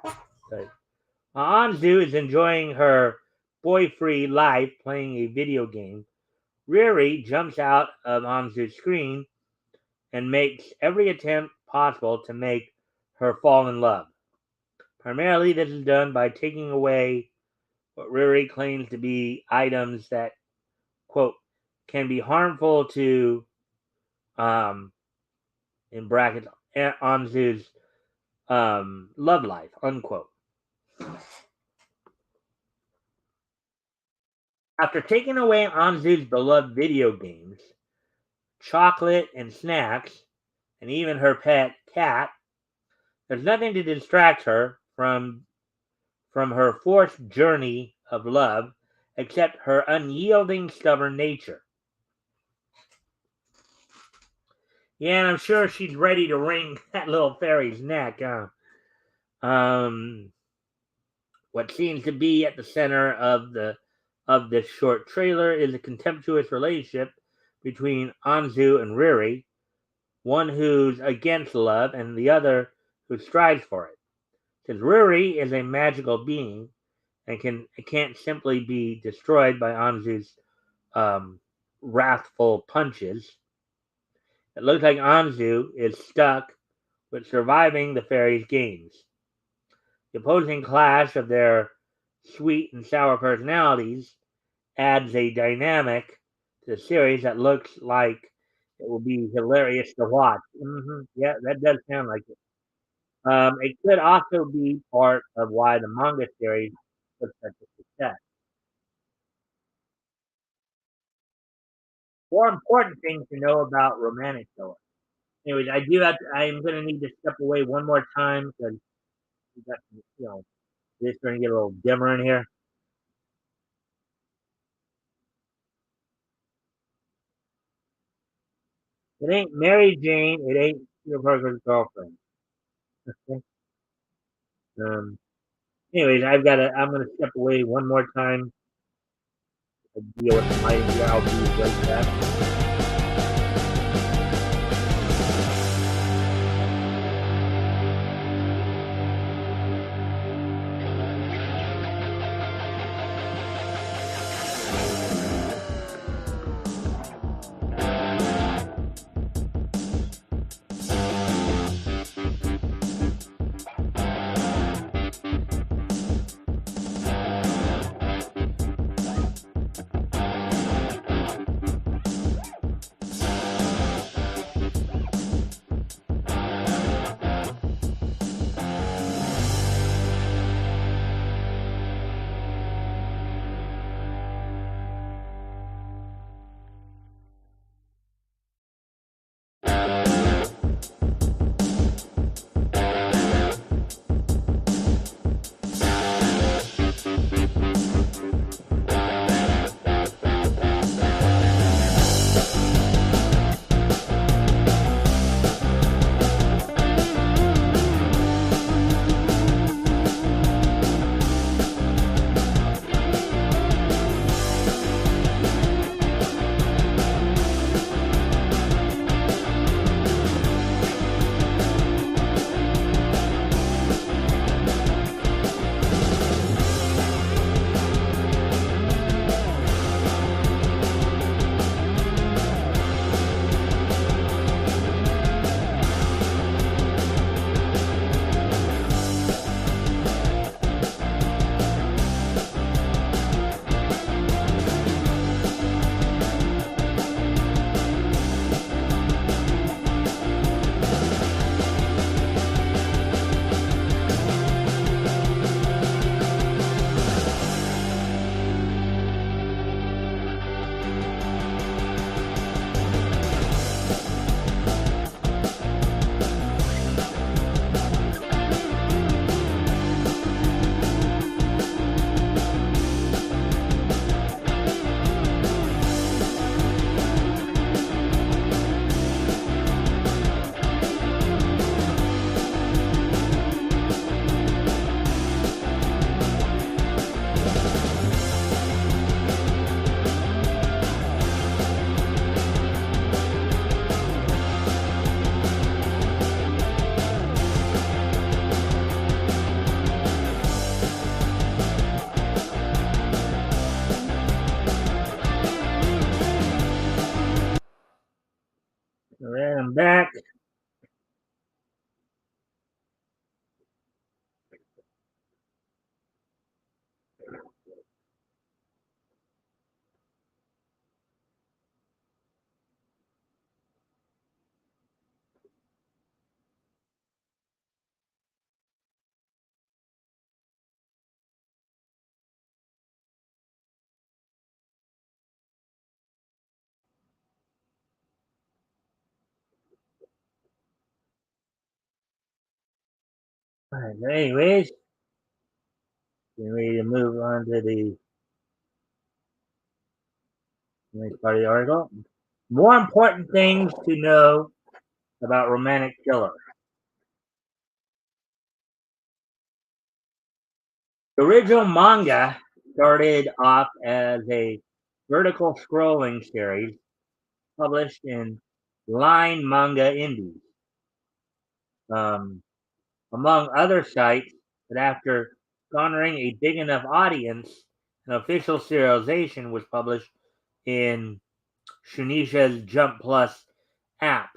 But Anzu is enjoying her boy-free life playing a video game. Riri jumps out of Anzu's screen and makes every attempt possible to make her fall in love. Primarily, this is done by taking away what Riri claims to be items that, quote, can be harmful to, in brackets, Anzu's love life, unquote. After taking away Anzu's beloved video games, chocolate and snacks, and even her pet cat, there's nothing to distract her from her forced journey of love except her unyielding, stubborn nature. Yeah, and I'm sure she's ready to wring that little fairy's neck. What seems to be at the center of this short trailer is a contemptuous relationship between Anzu and Riri, one who's against love and the other who strives for it. Since Riri is a magical being and can't simply be destroyed by Anzu's wrathful punches, it looks like Anzu is stuck with surviving the fairy's games. The opposing clash of their sweet and sour personalities adds a dynamic to the series that looks like it will be hilarious to watch. Yeah, that does sound like it. It could also be part of why the manga series was such a success. More important things to know about Romantic Killer. Anyways, I'm going to need to step away one more time because we got, it's going to get a little dimmer in here. It ain't Mary Jane. It ain't Peter Parker's girlfriend. Okay? Um. Anyways, I'm gonna step away one more time to deal with the lighting here. I'll be right back. All right, so anyways, getting ready to move on to the next part of the article. More important things to know about romantic killer. The original manga started off as a vertical scrolling series published in Line Manga Indies, um, among other sites. But after garnering a big enough audience, an official serialization was published in Shueisha's Jump Plus app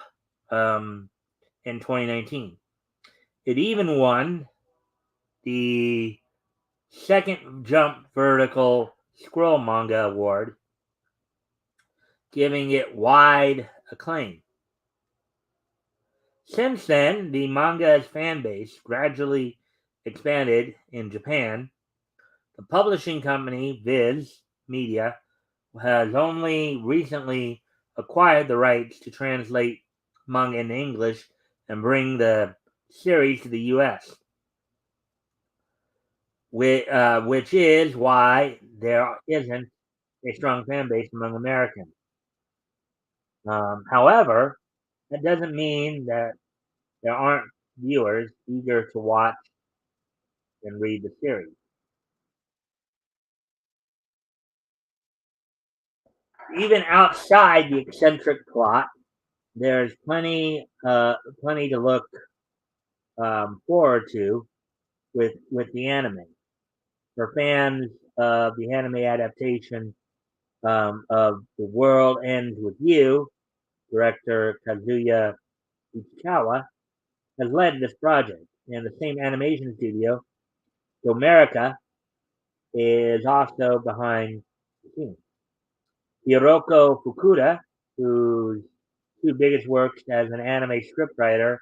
in 2019. It even won the second Jump Vertical Scroll Manga Award, giving it wide acclaim. Since then, the manga's fan base gradually expanded in Japan. The publishing company, Viz Media, has only recently acquired the rights to translate manga into English and bring the series to the US, which is why there isn't a strong fan base among Americans. However, that doesn't mean that there aren't viewers eager to watch and read the series. Even outside the eccentric plot, there's plenty to look forward to with the anime. For fans of the anime adaptation of The World Ends With You, director Kazuya Ichikawa has led this project, and the same animation studio, Domerica, is also behind the scenes. Hiroko Fukuda, whose two biggest works as an anime scriptwriter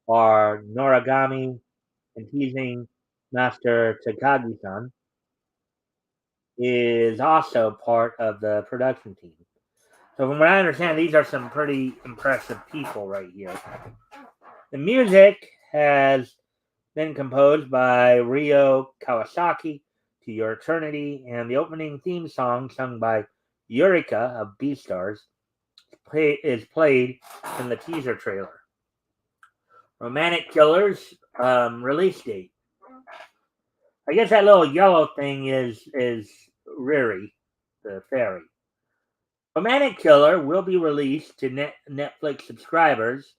are Noragami and Teasing Master Takagi-san, is also part of the production team. So from what I understand, these are some pretty impressive people right here. The music has been composed by Ryo Kawasaki, To Your Eternity, and the opening theme song sung by Eureka of Beastars is played in the teaser trailer. Romantic Killers release date. I guess that little yellow thing is Riri, the fairy. Romantic Killer will be released to Netflix subscribers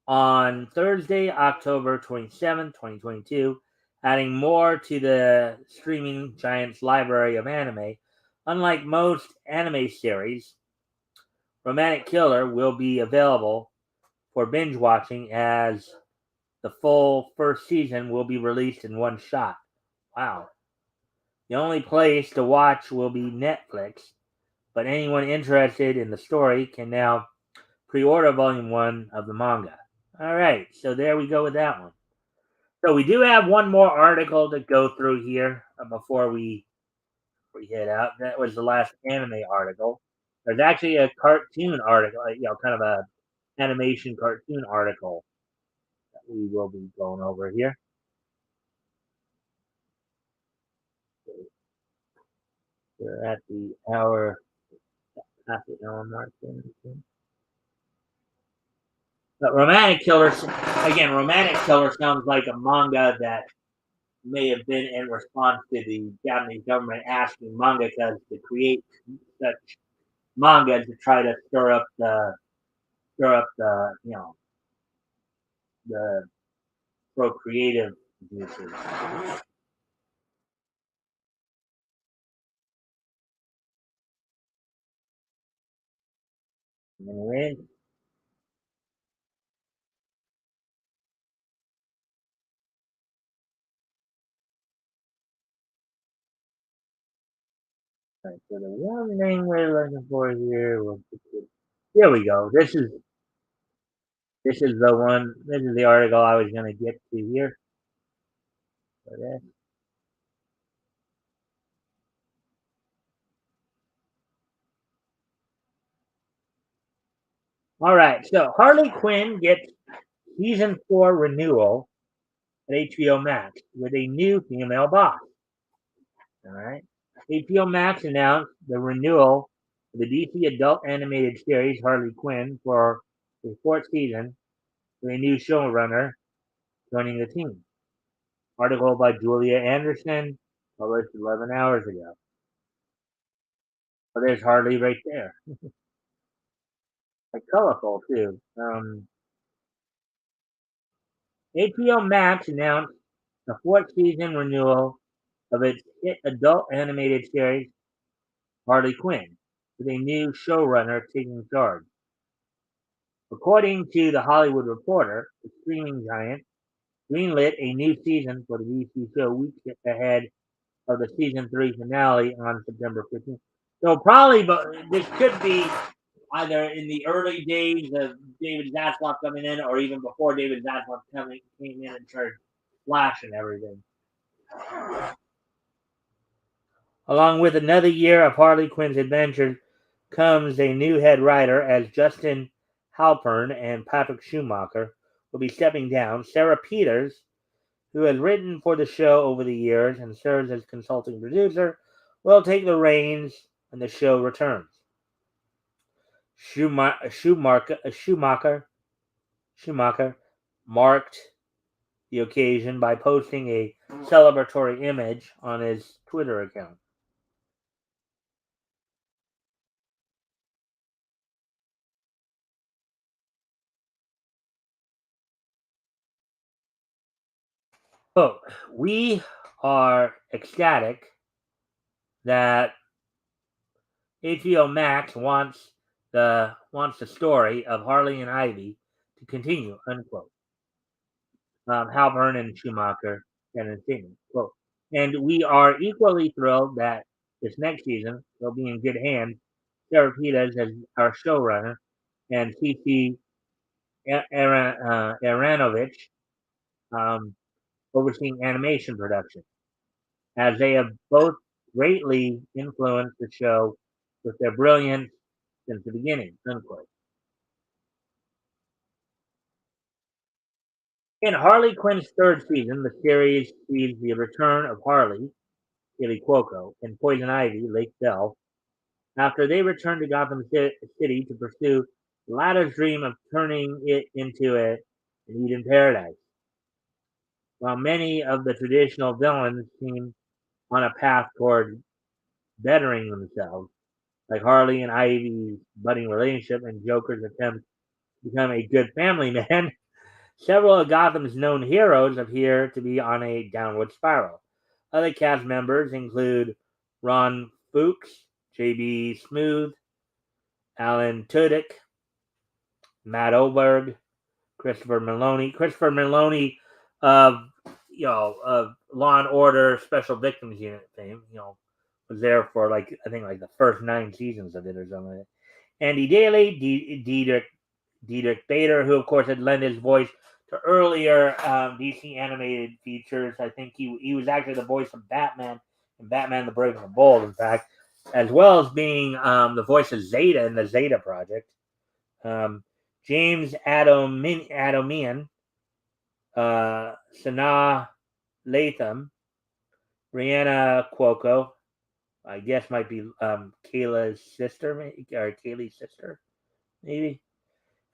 on Thursday, October 27, 2022, adding more to the streaming giant's library of anime. Unlike most anime series, Romantic Killer will be available for binge watching as the full first season will be released in one shot. Wow. The only place to watch will be Netflix, but anyone interested in the story can now pre-order volume 1 of the manga. All right, so there we go with that one. So we do have one more article to go through here before we head out. That was the last anime article. There's actually a cartoon article, kind of a animation cartoon article that we will be going over here. We're at the hour, half the hour mark. But Romantic Killer, again, Romantic Killer sounds like a manga that may have been in response to the Japanese government asking mangakas to create such manga to try to stir up the the procreative juices. Anyway, right, so the one thing we're looking for here was here we go. This is the one. This is the article I was going to get to here. All right, so Harley Quinn gets season 4 renewal at HBO Max with a new female boss. All right. HBO Max announced the renewal of the DC adult animated series Harley Quinn for the fourth season with a new showrunner joining the team. Article by Julia Anderson, published 11 hours ago. But there's Harley right there. Like colorful too. HBO Max announced the fourth season renewal of its hit adult animated series Harley Quinn, with a new showrunner taking charge. According to The Hollywood Reporter, the streaming giant greenlit a new season for the DC show weeks ahead of the season 3 finale on September 15th. So probably, but this could be either in the early days of David Zaslav coming in, or even before David Zaslav came in and started Flash and everything. Along with another year of Harley Quinn's adventures comes a new head writer, as Justin Halpern and Patrick Schumacher will be stepping down. Sarah Peters, who has written for the show over the years and serves as consulting producer, will take the reins when the show returns. Schumacher marked the occasion by posting a celebratory image on his Twitter account. Oh, we are ecstatic that HBO Max wants the story of Harley and Ivy to continue. Unquote. Halpern and Schumacher said in a statement. Quote, and we are equally thrilled that this next season will be in good hands. Sarah Peters as our showrunner and CC Aranovich um, overseeing animation production, as they have both greatly influenced the show with their brilliance since the beginning. Unquote. In Harley Quinn's third season, the series sees the return of Harley, Billy Cuoco, and Poison Ivy, Lake Bell, after they return to Gotham City to pursue the latter's dream of turning it into an Eden paradise. While many of the traditional villains seem on a path toward bettering themselves, like Harley and Ivy's budding relationship and Joker's attempt to become a good family man, several of Gotham's known heroes appear to be on a downward spiral. Other cast members include Ron Fuchs, J.B. Smoove, Alan Tudyk, Matt Oberg, Christopher Meloni. Christopher Meloni of of Law and Order Special Victims Unit fame, was there for I think the first 9 seasons of it or something like that. Andy Daly, Diedrich Bader, who of course had lent his voice to earlier DC animated features. I think he was actually the voice of Batman in Batman the Brave and the Bold, in fact, as well as being the voice of Zeta in the Zeta Project. James Adomian, Sanaa Latham, Brianna Cuoco, I guess might be Kayla's sister, or Kaylee's sister, maybe,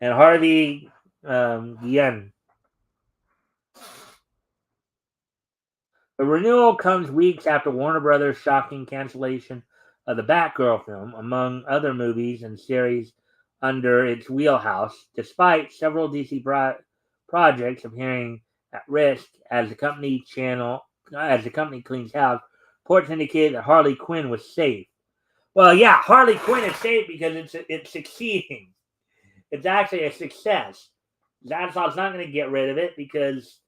and Harvey Guillen. The renewal comes weeks after Warner Brothers' shocking cancellation of the Batgirl film, among other movies and series under its wheelhouse, despite several DC projects appearing at risk as the company cleans house. Reports indicated that Harley Quinn was safe. Well, yeah, Harley Quinn is safe because it's succeeding. It's actually a success. Zaslav's not going to get rid of it because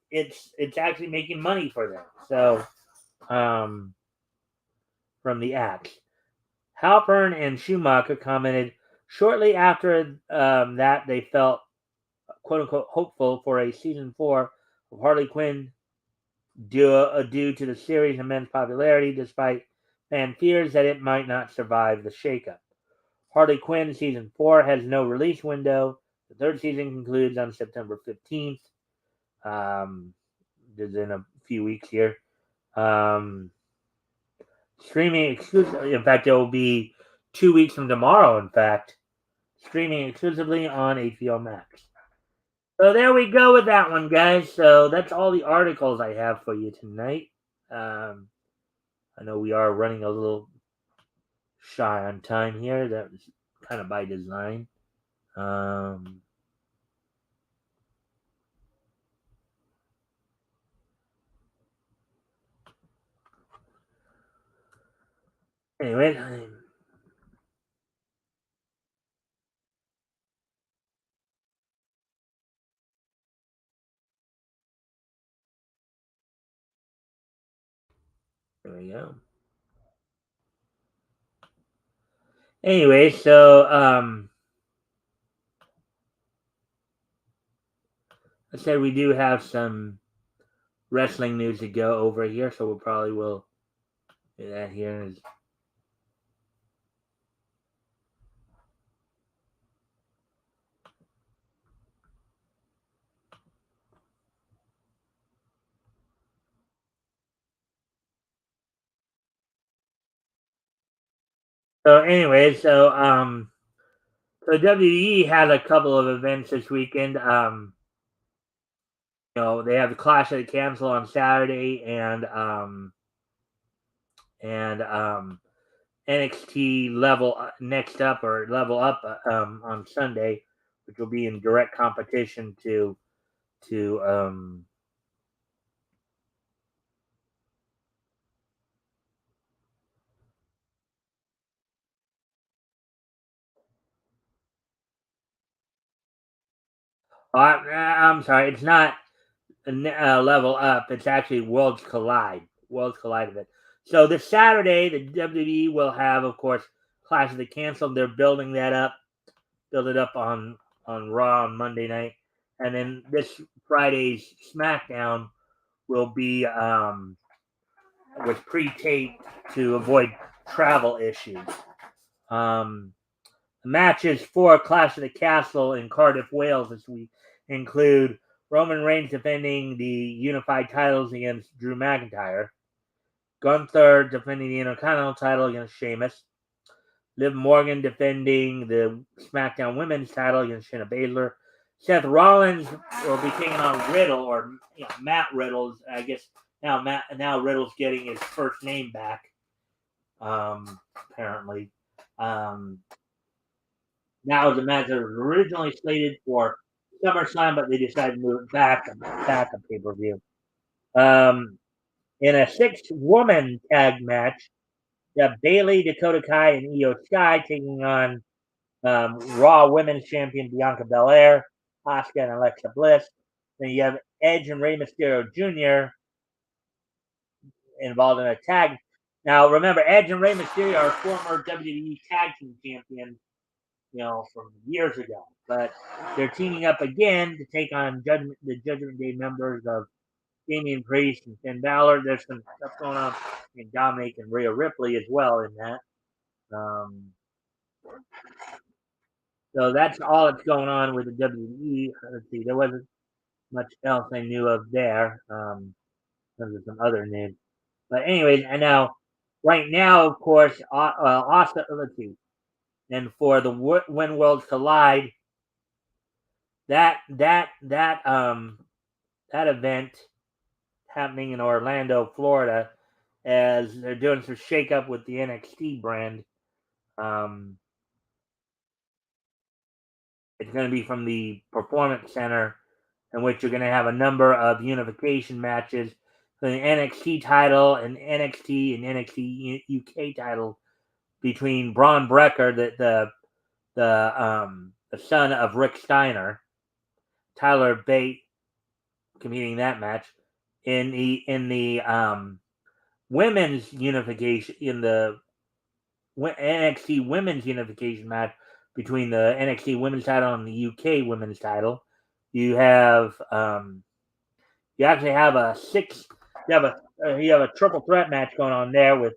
it's actually making money for them. So, from the act, Halpern and Schumacher commented shortly after that they felt "quote unquote" hopeful for a season 4 of Harley Quinn due to the series' immense popularity, despite fan fears that it might not survive the shakeup. Harley Quinn season 4 has no release window. The third season concludes on September 15th. is in a few weeks here. Um, Streaming exclusive. In fact, it will be 2 weeks from tomorrow. In fact, streaming exclusively on HBO Max. So there we go with that one, guys. So that's all the articles I have for you tonight. Um, I know we are running a little shy on time here. That was kind of by design. Um, anyway, there we go. Anyway, so I said we do have some wrestling news to go over here, so we'll probably will do that here. So anyway, so WWE had a couple of events this weekend. They have the Clash of the Cancel on Saturday and NXT Next Up or Level Up on Sunday, which will be in direct competition to. I'm sorry, it's not Level Up. It's actually Worlds Collide. Worlds Collide event. So this Saturday, the WWE will have, of course, Clash of the Cancel. They're building that up. Build it up on Raw on Monday night, and then this Friday's SmackDown will be was pre-taped to avoid travel issues. Um, the matches for Clash of the Castle in Cardiff, Wales this week include Roman Reigns defending the unified titles against Drew McIntyre, Gunther defending the Intercontinental title against Sheamus, Liv Morgan defending the SmackDown Women's title against Shayna Baszler. Seth Rollins will be taking on Riddle, or Matt Riddle. I guess now Riddle's getting his first name back. Apparently, that was a match that was originally slated for SummerSlam, but they decided to move it back a pay per view. In a 6-woman tag match, you have Bayley, Dakota Kai, and Io Sky taking on Raw Women's Champion Bianca Belair, Asuka, and Alexa Bliss. Then you have Edge and Rey Mysterio Jr. involved in a tag. Now, remember, Edge and Rey Mysterio are former WWE Tag Team Champions, from years ago. But they're teaming up again to take on the Judgment Day members of Damian Priest and Finn Balor. There's some stuff going on in Dominic and Rhea Ripley as well in that. So that's all that's going on with the WWE. Let's see, there wasn't much else I knew of there. Terms of some other news. But anyways, and now, right now, of course, also, let's see. And for the When Worlds Collide, that event happening in Orlando, Florida, as they're doing some shakeup with the NXT brand. It's going to be from the Performance Center, in which you're going to have a number of unification matches for the NXT title and NXT UK title between Braun Breaker, the son of Rick Steiner, Tyler Bate competing in that match in the women's unification in the NXT women's unification match between the NXT women's title and the UK women's title. You have you actually have a you have a triple threat match going on there with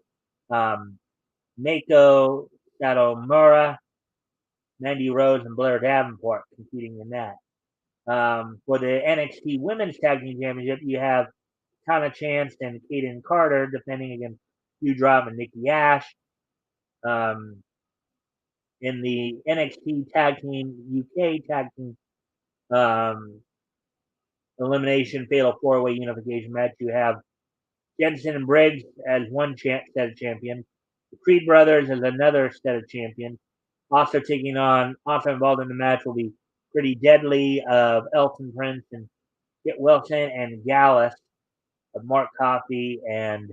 Mako Satomura, Mandy Rose, and Blair Davenport competing in that. For the NXT Women's Tag Team Championship, you have Tana Chance and Kaden Carter defending against Doudrop and Nikki Ash. In the NXT Tag Team UK Tag Team Elimination Fatal 4-Way Unification match, you have Jensen and Briggs as one set of champions. The Creed Brothers as another set of champions. Also involved in the match will be Pretty Deadly of Elton Prince and Kit Wilson, and Gallus of Mark Coffey and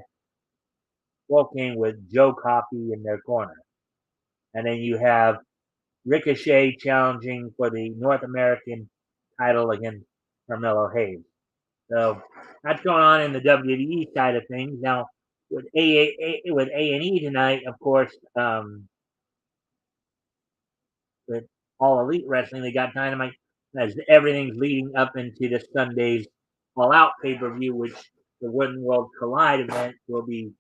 Wolfgang with Joe Coffey in their corner. And then you have Ricochet challenging for the North American title against Carmelo Hayes. So that's going on in the WWE side of things. Now with A&E tonight, of course, with All Elite Wrestling, they got Dynamite as everything's leading up into this Sunday's All Out pay-per-view, which the Wooden World Collide event will be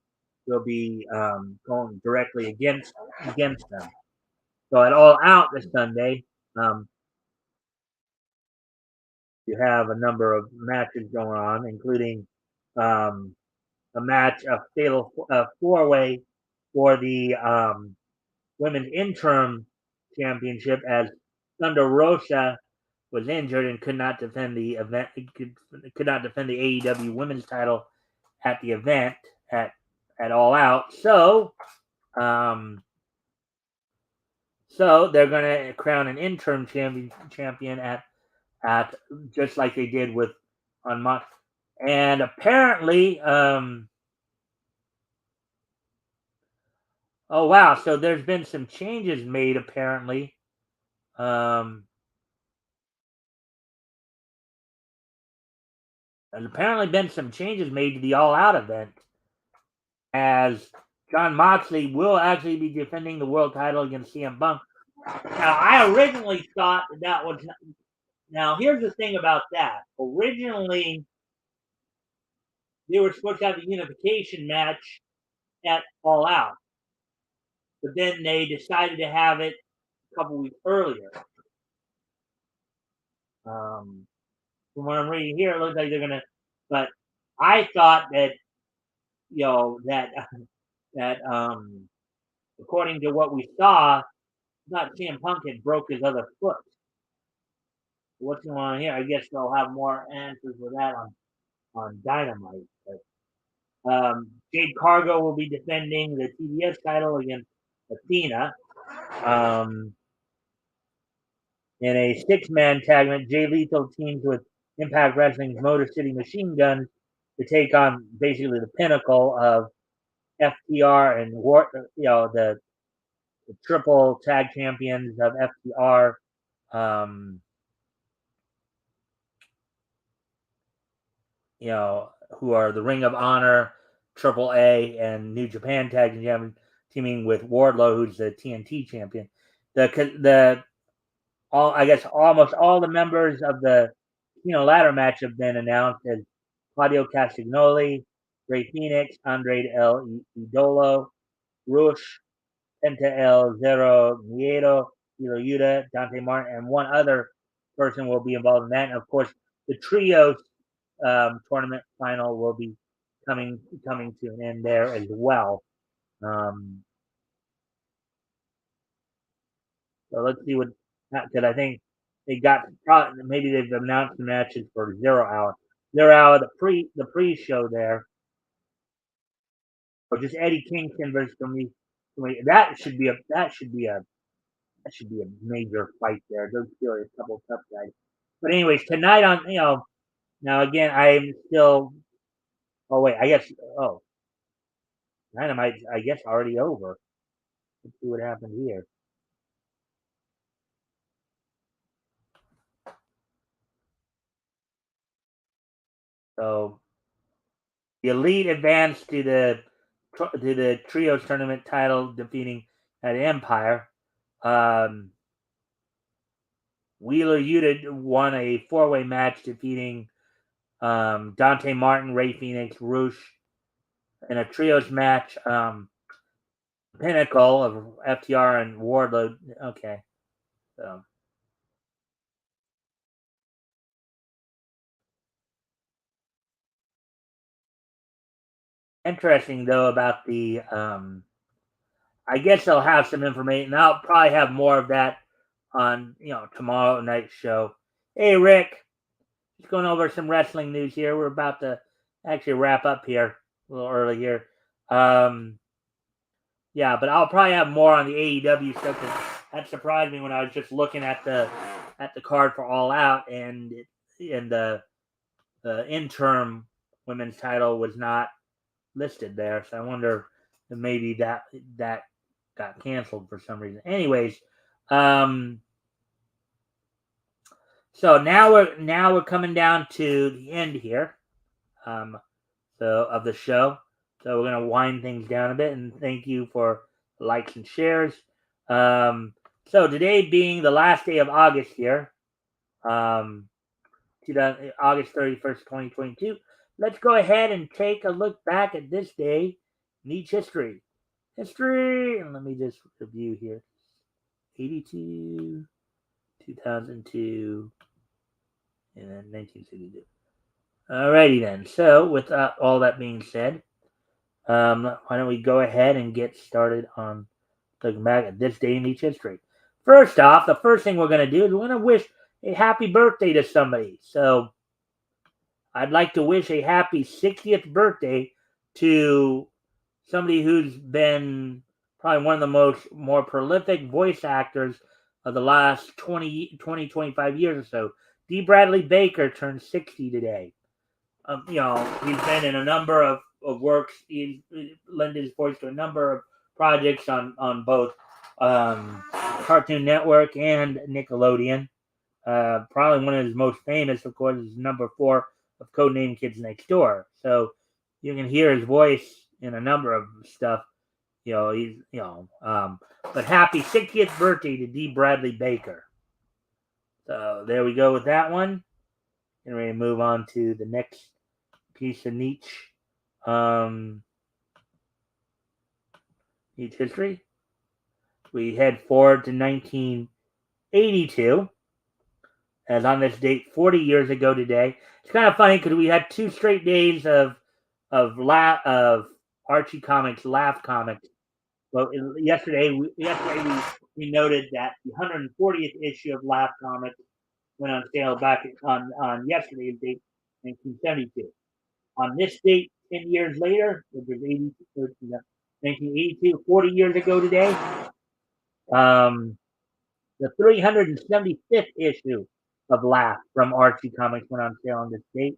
going directly against them. So at All Out this Sunday, you have a number of matches going on, including a match, a fatal 4-way for the women's interim championship, as Thunder Rosa was injured and could not defend the event. Could not defend the AEW women's title at the event at All Out. So they're going to crown an interim champion at just like they did with on Mox. And apparently, oh wow! So there's been some changes made. Apparently, there's apparently been some changes made to the All Out event, as Jon Moxley will actually be defending the world title against CM Punk. Now, I originally thought that was. Now, here's the thing about that. Originally, they were supposed to have a unification match at All Out, but then they decided to have it a couple weeks earlier. From what I'm reading here, it looks like they're gonna. But I thought that that according to what we saw, not CM Punk had broke his other foot. What's going on here? I guess they'll have more answers for that on Dynamite. But, Jade Cargo will be defending the TBS title against Athena. In a 6-man tag match, Jay Lethal teams with Impact Wrestling's Motor City Machine Guns to take on basically the pinnacle of FTR and the triple tag champions of FTR. Who are the Ring of Honor, Triple A, and New Japan Tag Team teaming with Wardlow, who's the TNT champion. I guess almost all the members of the ladder match have been announced as Claudio Castagnoli, Ray Phoenix, Andre El Idolo, Rush, Penta El Zero Miedo, Hiro Yuta, Dante Martin, and one other person will be involved in that. And of course, the trios tournament final will be coming to an end there as well. So let's see what, because I think they got, maybe they've announced the matches for 0 Hour. 0 Hour, the pre-show there. Or just Eddie Kingston versus me. That should be a major fight there. Those two are a couple of tough guys. But anyways, tonight on now again I'm still. Oh wait, I guess. Oh, Dynamite, I guess already over. Let's see what happened here. So the Elite advanced to the Trios tournament title, defeating at Empire. Wheeler Yuta won a 4-way match, defeating Dante Martin, Ray Phoenix, Rush in a trios match. Pinnacle of FTR and Wardlow. Okay, so interesting though about the I guess they'll have some information. I'll probably have more of that on tomorrow night's show. Hey Rick, just going over some wrestling news here. We're about to actually wrap up here a little early here. Um, yeah, but I'll probably have more on the AEW stuff because that surprised me when I was just looking at the card for All Out and the interim women's title was not listed there. So I wonder if maybe that got canceled for some reason. Anyways, um, so now we're coming down to the end here, of the show. So we're gonna wind things down a bit, and thank you for likes and shares. Um, so today being the last day of August here, um, August 31st, 2022. Let's go ahead and take a look back at this day in each history. History, and let me just review here. 82, 2002, and then 1962. Alrighty then. So, with all that being said, why don't we go ahead and get started on looking back at this day in each history. First off, the first thing we're going to do is we're going to wish a happy birthday to somebody. So, I'd like to wish a happy 60th birthday to somebody who's been probably one of the more prolific voice actors of the last 25 years or so. D. Bradley Baker turned 60 today. He's been in a number of works. He's lent his voice to a number of projects on both Cartoon Network and Nickelodeon. Probably one of his most famous, of course, is number 4 of Codename Kids Next Door. So you can hear his voice in a number of stuff. But happy 60th birthday to D. Bradley Baker. So there we go with that one. And we're going to move on to the next piece of niche history. We head forward to 1982. As on this date, 40 years ago today. It's kind of funny because we had 2 straight days of Archie Comics, Laugh Comics. Well, yesterday we noted that the 140th issue of Laugh Comics went on sale back on yesterday's date, 1972. On this date, 10 years later, which was 1982, 40 years ago today, the 375th issue of Laugh from Archie Comics went on sale on this date.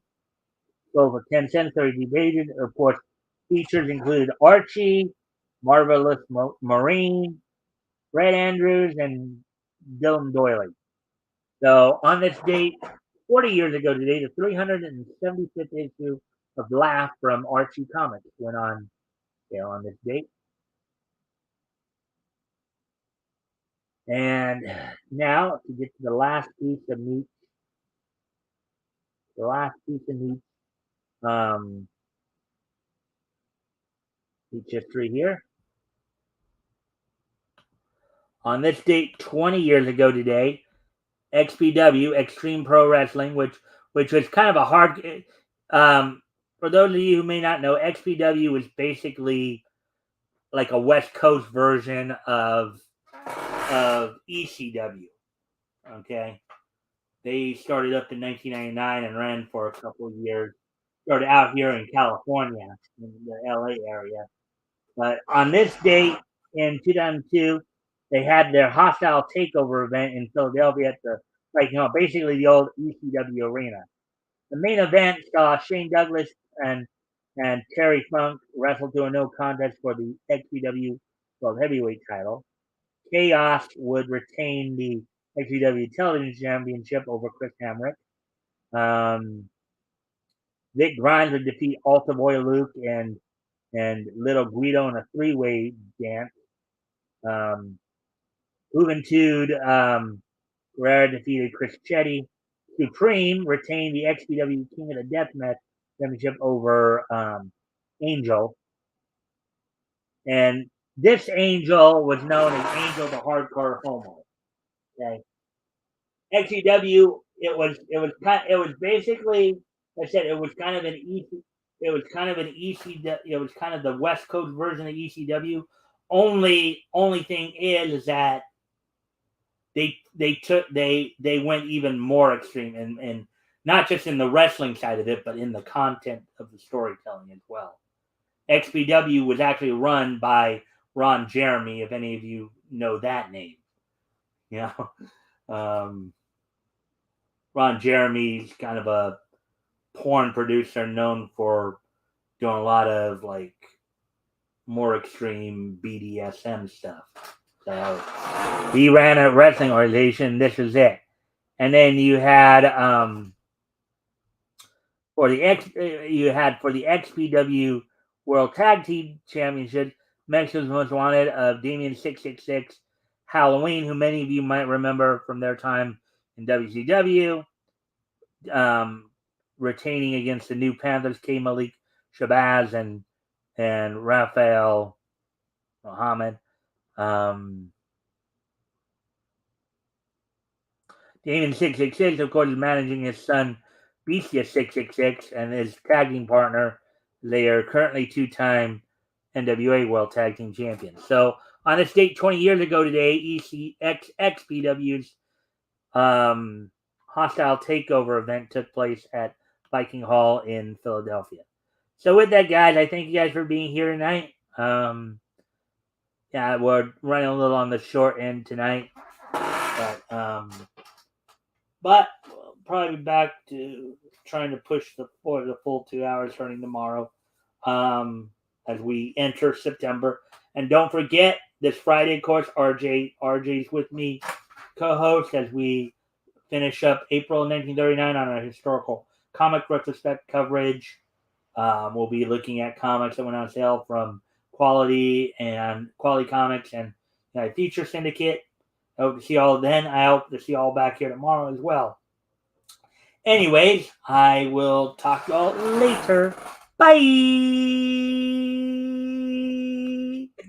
Sold for 10 cents, 30 days. Of course, features included Archie, Marvelous Marine, Fred Andrews, and Dylan Doyley. So on this date, 40 years ago today, the 375th issue of Laugh from Archie Comics went on sale on this date. And now to get to the last piece of meat, each history here. On this date, 20 years ago today, XPW, Extreme Pro Wrestling, which was kind of a hard. For those of you who may not know, XPW was basically like a West Coast version of ECW. Okay, they started up in 1999 and ran for a couple of years. Started out here in California, in the LA area. But on this date in 2002, they had their hostile takeover event in Philadelphia at basically the old ECW arena. The main event saw Shane Douglas and Terry Funk wrestle to a no contest for the XPW World Heavyweight title. Chaos would retain the XPW Television Championship over Chris Hamrick. Vic Grimes would defeat Alta Boy Luke and Little Guido in a 3-way dance. Juventud Guerrera defeated Chris Chetti. Supreme retained the XPW King of the Deathmatch Championship over Angel. And this Angel was known as Angel the Hardcore Homo. Okay. XPW, it was basically, I said, it was kind of it was kind of an ECW. It was kind of the West Coast version of ECW. Only thing is that they went even more extreme, and not just in the wrestling side of it, but in the content of the storytelling as well. XPW was actually run by Ron Jeremy, if any of you know that name. You know, Ron Jeremy's kind of a porn producer known for doing a lot of like more extreme BDSM stuff. So he ran a wrestling organization. This is it. And then you had for the XPW World Tag Team Championship, Mexico's Most Wanted of Damien 666 Halloween, who many of you might remember from their time in WCW, retaining against the New Panthers, K. Malik Shabazz and Rafael Mohammed. Damien 666, of course, is managing his son Bestia 666 and his tag team partner. They are currently two-time NWA World Tag Team Champions. So on this date 20 years ago today, XPW's hostile takeover event took place at Viking Hall in Philadelphia. So with that, guys, I thank you guys for being here tonight. Yeah, we're running a little on the short end tonight, but we'll probably be back to trying to push the full 2 hours starting tomorrow, as we enter September. And don't forget, this Friday, of course, RJ's with me, co-host, as we finish up April 1939 on our historical comic retrospect coverage. We'll be looking at comics that went on sale from Quality Comics and Future Syndicate. I hope to see all then. I hope to see all back here tomorrow as well. Anyways, I will talk to y'all later. Bye.